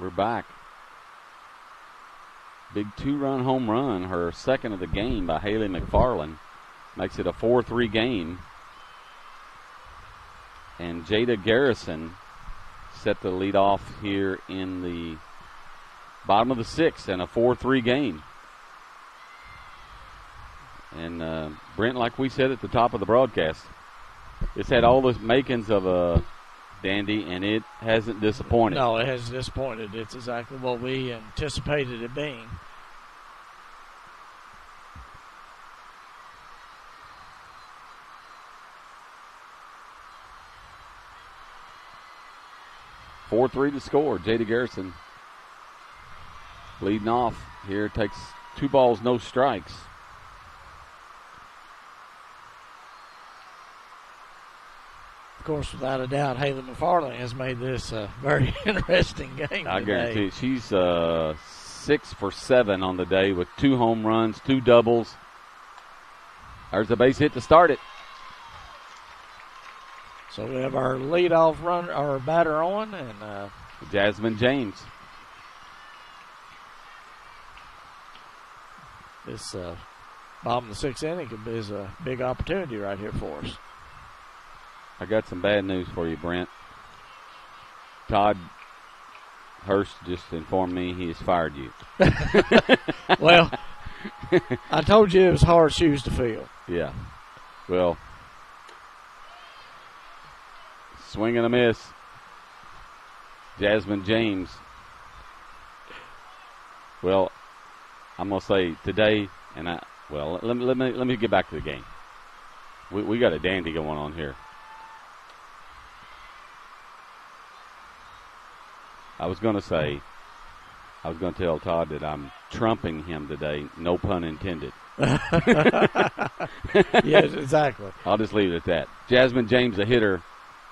We're back. Big 2-run home run, her second of the game by Haley McFarland. Makes it a 4-3 game. And Jada Garrison set the lead off here in the bottom of the 6th and a 4-3 game. And Brent, like we said at the top of the broadcast, it's had all the makings of a dandy, and it hasn't disappointed. No, it hasn't disappointed. It's exactly what we anticipated it being. .43 to score. Jada Garrison leading off here. Takes 2 balls, no strikes. Of course, without a doubt, Haley McFarland has made this a very interesting game I today. guarantee you. She's 6 for 7 on the day with 2 home runs, 2 doubles. There's a base hit to start it. So we have our leadoff runner, our batter on, and Jasmine James. this bottom of the 6th inning is a big opportunity right here for us. I got some bad news for you, Brent. Todd Hurst just informed me he has fired you. Well, I told you it was hard shoes to fill. Yeah. Well, swing and a miss. Jasmine James. Well, I'm gonna say today, let me get back to the game. We got a dandy going on here. I was gonna tell Todd that I'm trumping him today. No pun intended. Yes, exactly. I'll just leave it at that. Jasmine James, the hitter.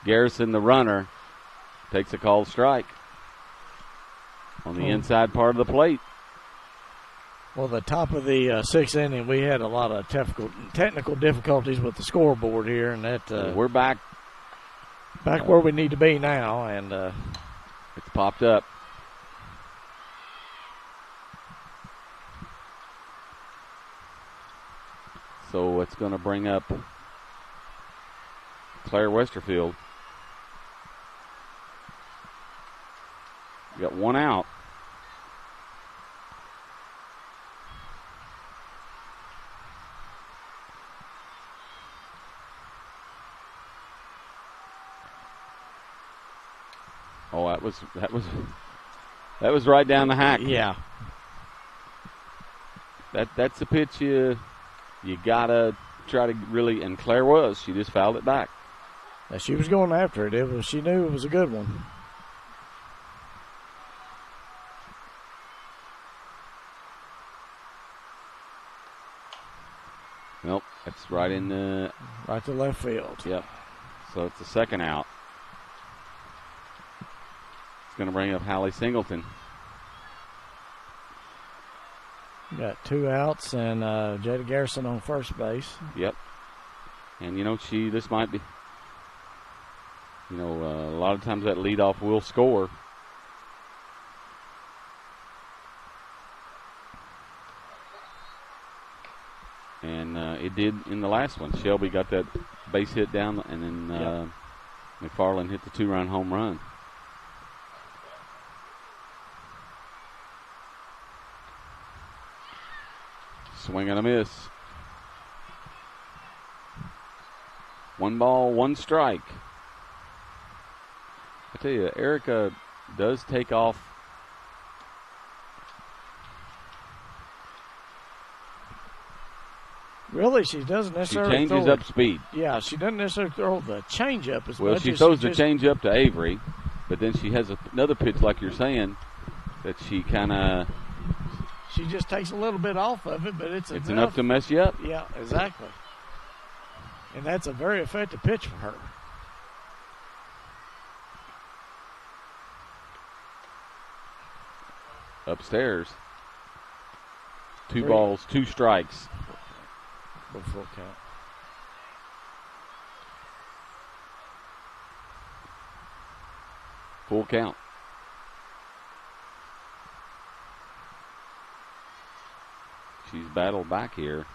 Garrison, the runner, takes a called strike on the inside part of the plate. Well, the top of the sixth inning, we had a lot of technical difficulties with the scoreboard here, and that we're back where we need to be now, and it's popped up. So it's going to bring up Claire Westerfield. We got one out. Oh, that was right down the hack. Yeah. That's a pitch you gotta try to really, and Claire she just fouled it back. She was going after it. She knew it was a good one. Nope, that's right in right to left field. Yep. So it's the second out. It's going to bring up Hallie Singleton. Got two outs and Jada Garrison on first base. Yep. And this might be. A lot of times that leadoff will score. And it did in the last one. Shelby got that base hit down, and then McFarland hit the two-run home run. Swing and a miss. 1 ball, 1 strike. I tell you, Erica does take off. Really, she doesn't necessarily. She changes up speed. Yeah, she doesn't necessarily throw the changeup as much. Well, she throws the changeup to Avery, but then she has another pitch, like you're saying, that she kind of. She just takes a little bit off of it, but it's enough to mess you up. Yeah, exactly. And that's a very effective pitch for her. Upstairs. 2 balls, 2 strikes. Full count. Full count. She's battled back here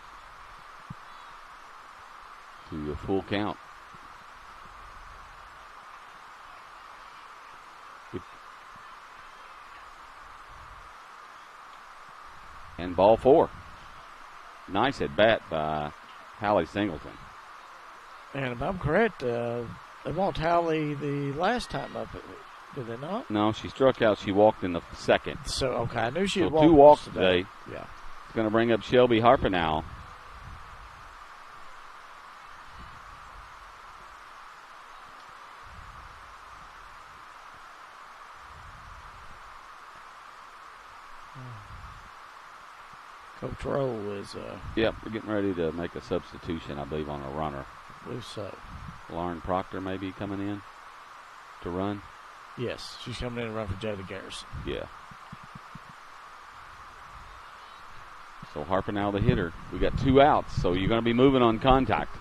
to a full count. And ball 4. Nice at bat by Hallie Singleton. And if I'm correct, they walked Hallie the last time up, did they not? No, she struck out. She walked in the second. So, okay, I knew she had walked. 2 walks today. Yeah. It's going to bring up Shelby Harper now. Coach Roll is. Yep, we're getting ready to make a substitution, I believe, on a runner. I believe so. Lauren Proctor may be coming in to run. Yes, she's coming in to run for Jada Garrison. Yeah. So Harper now the hitter. We got 2 outs, so you're going to be moving on contact.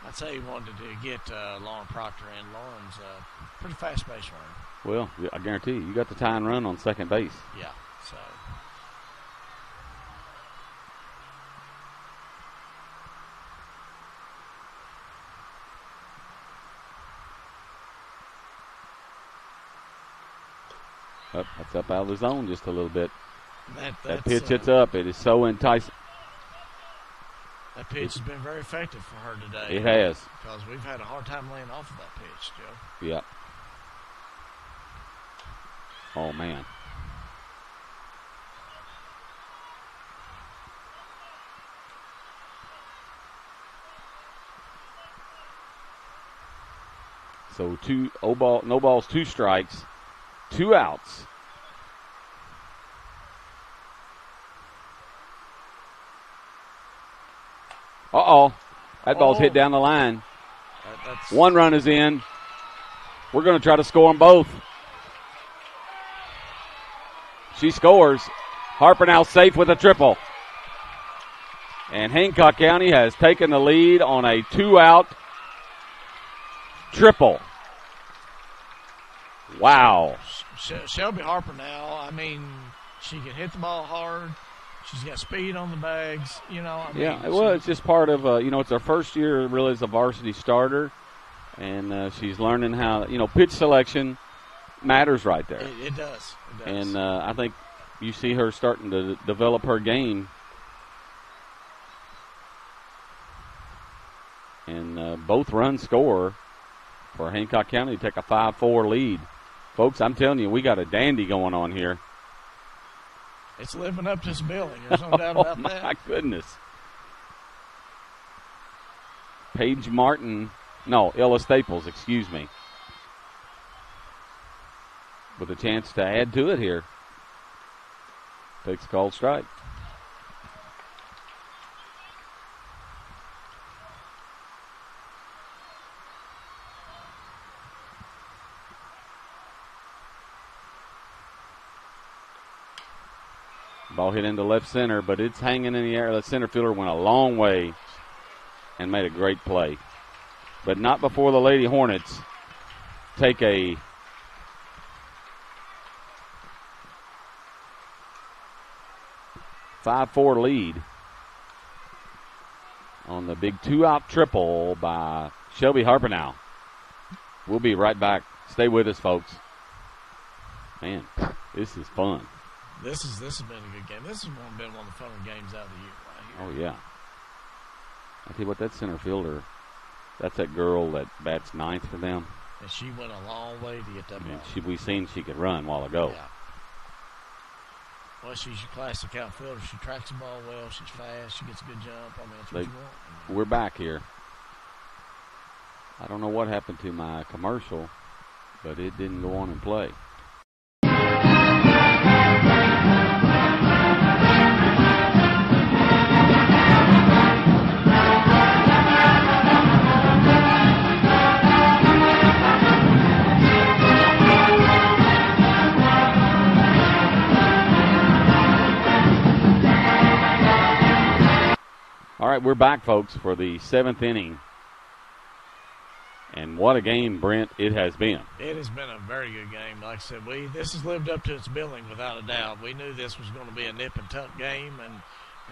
I'd say he wanted to get Lauren Proctor in. Lauren's a pretty fast base runner. Well, I guarantee you got the tie and run on second base. Yeah, so. That's up out of the zone just a little bit. That pitch hits up. It is so enticing. That pitch has been very effective for her today. It has. Because we've had a hard time laying off of that pitch, Joe. Yep. Oh, man. So no balls, 2 strikes, 2 outs. Uh-oh. That ball's hit down the line. 1 run is in. We're going to try to score them both. She scores. Harper now safe with a triple. And Hancock County has taken the lead on a 2-out triple. Wow. Shelby Harper now, I mean, she can hit the ball hard. She's got speed on the bags, you know. It's just part of, it's her first year really as a varsity starter. And she's learning how, pitch selection matters right there. It does. And I think you see her starting to develop her game. And both runs score for Hancock County to take a 5-4 lead. Folks, I'm telling you, we got a dandy going on here. It's living up to its billing. There's no doubt about that. My goodness. Paige Martin, no, Ella Staples, excuse me. With a chance to add to it here. Takes a called strike. Ball hit into left center, but it's hanging in the air. The center fielder went a long way and made a great play. But not before the Lady Hornets take a five-4 lead on the big 2-out triple by Shelby Harper now. We'll be right back. Stay with us, folks. Man, this is fun. This has been a good game. This has been one of the funner games out of the year right Oh, here. yeah. I tell you what, that center fielder, that's that girl that bats 9th for them. And she went a long way to get that ball. We seen she could run a while ago. Yeah. Well, she's your classic outfielder. She tracks the ball well. She's fast. She gets a good jump. I mean, that's what you want. We're back here. I don't know what happened to my commercial, but it didn't go on and play. All right, we're back, folks, for the 7th inning. And what a game, Brent, it has been. It has been a very good game. Like I said, this has lived up to its billing without a doubt. We knew this was going to be a nip and tuck game, and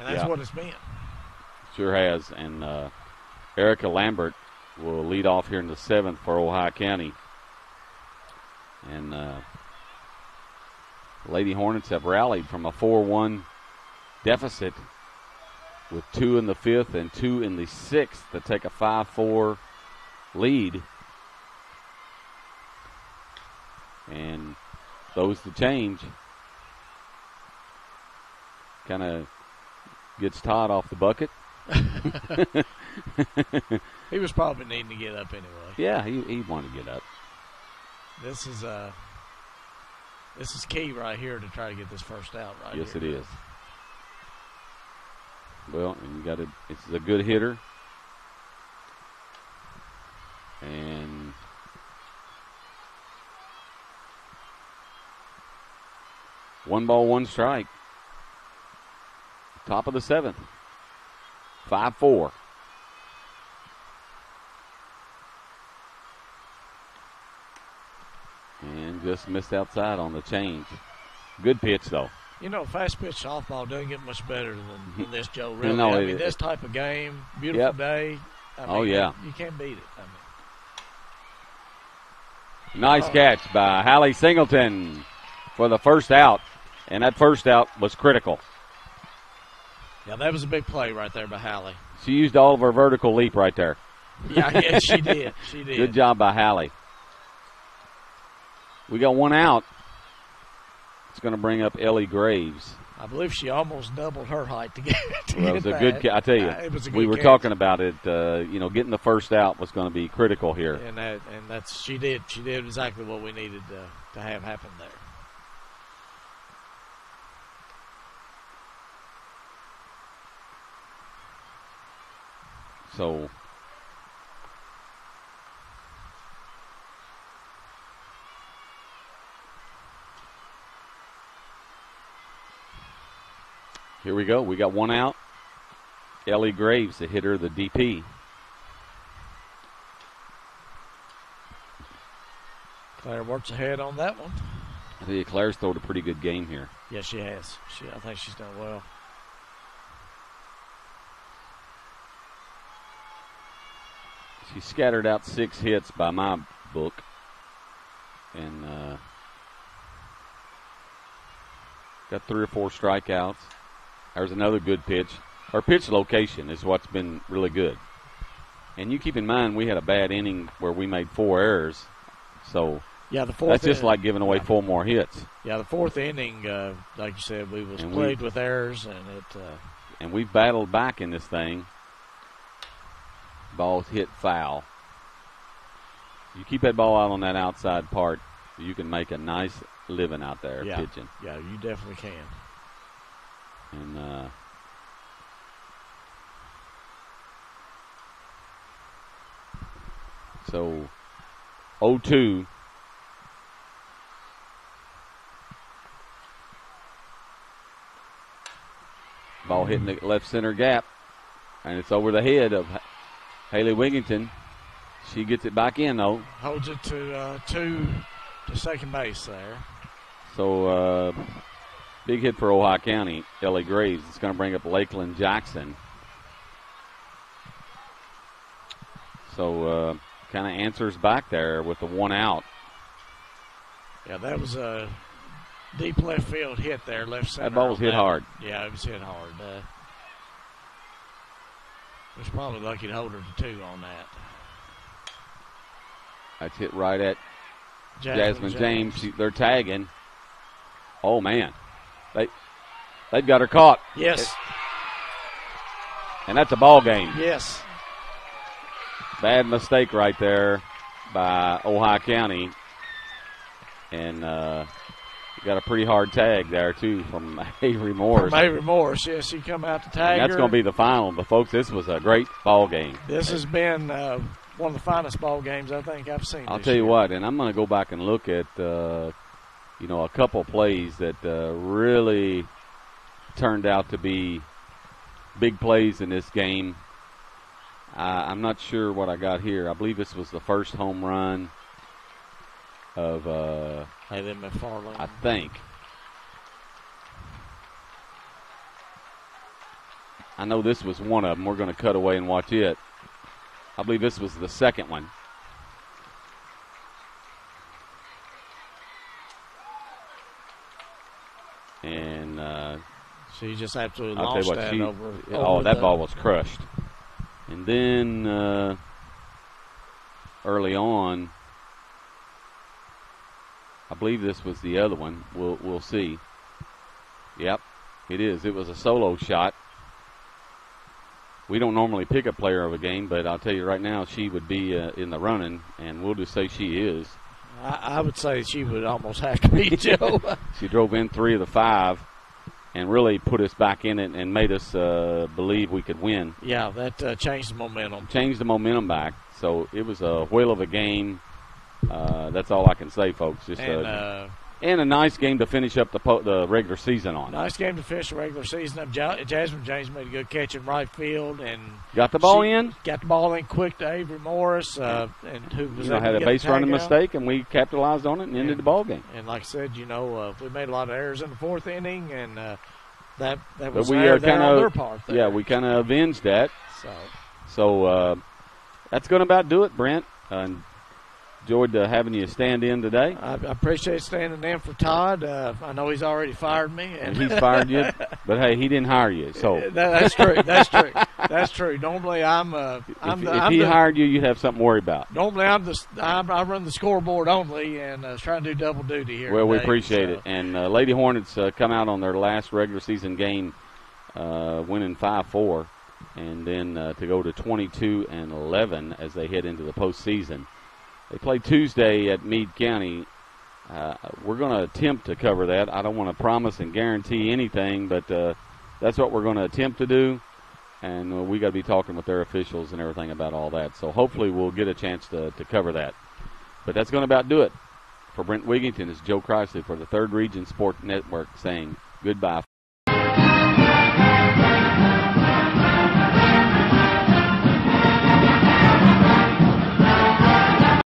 that's what it's been. Sure has. And Erica Lambert will lead off here in the 7th for Ohio County. And Lady Hornets have rallied from a 4-1 deficit with 2 in the 5th and 2 in the 6th to take a 5-4 lead. And throws the change. Kind of gets Todd off the bucket. He was probably needing to get up anyway. Yeah, he wanted to get up. This is key right here to try to get this first out right Yes, here. it is. Well, and it's a good hitter. And one ball, one strike. Top of the 7th. 5-4. And just missed outside on the change. Good pitch, though. You know, fast pitch softball doesn't get much better than this, Joe, really. No, I mean, this type of game, beautiful day. I mean, you can't beat it. Nice catch by Hallie Singleton. for the first out, and that first out was critical. Yeah, that was a big play right there by Hallie. She used all of her vertical leap right there. Yeah, she did. She did. Good job by Hallie. We got one out. It's going to bring up Ellie Graves. I believe she almost doubled her height to get Well, it was a good. I tell you, it was a good we were catch. talking about it. Getting the first out was going to be critical here. And that's she did. She did exactly what we needed to have happen there. So here we go. We got one out. Ellie Graves, the hitter, the DP. Claire works ahead on that one. I tell you, Claire's throwed a pretty good game here. Yes, she has. I think she's done well. She scattered out 6 hits by my book. And got 3 or 4 strikeouts. There's another good pitch. Her pitch location is what's been really good. And you keep in mind, we had a bad inning where we made 4 errors. So yeah, the fourth. That's just like giving away 4 more hits. Yeah, the fourth inning, like you said, we was played with errors, and it. And we've battled back in this thing. Ball's hit foul. You keep that ball out on that outside part, you can make a nice living out there pitching. Yeah, you definitely can. And so 0-2. Ball hitting the left center gap, and it's over the head of Haley Wigington. She gets it back in, though. Holds it to 2 to second base there. So big hit for Ohio County. Ellie Graves. It's going to bring up Lakeland Jackson. So kind of answers back there with the 1 out. Yeah, that was a deep left field hit there, left center. That ball was hit hard. Yeah, it was hit hard. Was probably lucky to hold her to 2 on that. That's hit right at Jasmine James. They're tagging. Oh, man. They've got her caught. Yes. And that's a ball game. Yes. Bad mistake right there by Ohio County. And got a pretty hard tag there, too, from Avery Morris. From Avery Morris, yes. She come out to tag and that's going to be the final. But, folks, this was a great ball game. This has been one of the finest ball games I think I've seen. I'll tell you what, and I'm going to go back and look at, a couple plays that really turned out to be big plays in this game. I'm not sure what I got here. I believe this was the first home run of McFarland. I think. I know this was one of them. We're going to cut away and watch it. I believe this was the second one. And she just absolutely I'll lost tell you what, that over that ball was crushed. And then early on, I believe this was the other one. We'll see. Yep, it is. It was a solo shot. We don't normally pick a player of a game, but I'll tell you right now, she would be in the running, and we'll just say she is. I would say she would almost have to be, Joe. She drove in 3 of the 5 and really put us back in it and made us believe we could win. Yeah, that changed the momentum. Changed the momentum back. So it was a whale of a game. That's all I can say, folks. Just and a nice game to finish up the regular season on. Nice game to finish the regular season up. Jasmine James made a good catch in right field and got the ball in. Got the ball in quick to Avery Morris, and who was had a base running mistake, and we capitalized on it and ended the ball game. And like I said, we made a lot of errors in the 4th inning, and that was on their part. There. Yeah, we kind of avenged that. So that's going to about do it, Brent. Enjoyed having you stand in today. I appreciate standing in for Todd. I know he's already fired me. And he's fired you, but hey, he didn't hire you. So that's true. That's true. That's true. Normally, if he hired you, you'd have something to worry about. Normally, I run the scoreboard only, and trying to do double duty here. Well, today, we appreciate it. And Lady Hornets come out on their last regular season game, winning 5-4, and then to go to 22-11 as they head into the postseason. They play Tuesday at Meade County. We're going to attempt to cover that. I don't want to promise and guarantee anything, but that's what we're going to attempt to do. And we got to be talking with their officials and everything about all that. So hopefully we'll get a chance to cover that. But that's going to about do it. For Brent Wigington, it's Joe Chrysler for the Third Region Sport Network saying goodbye.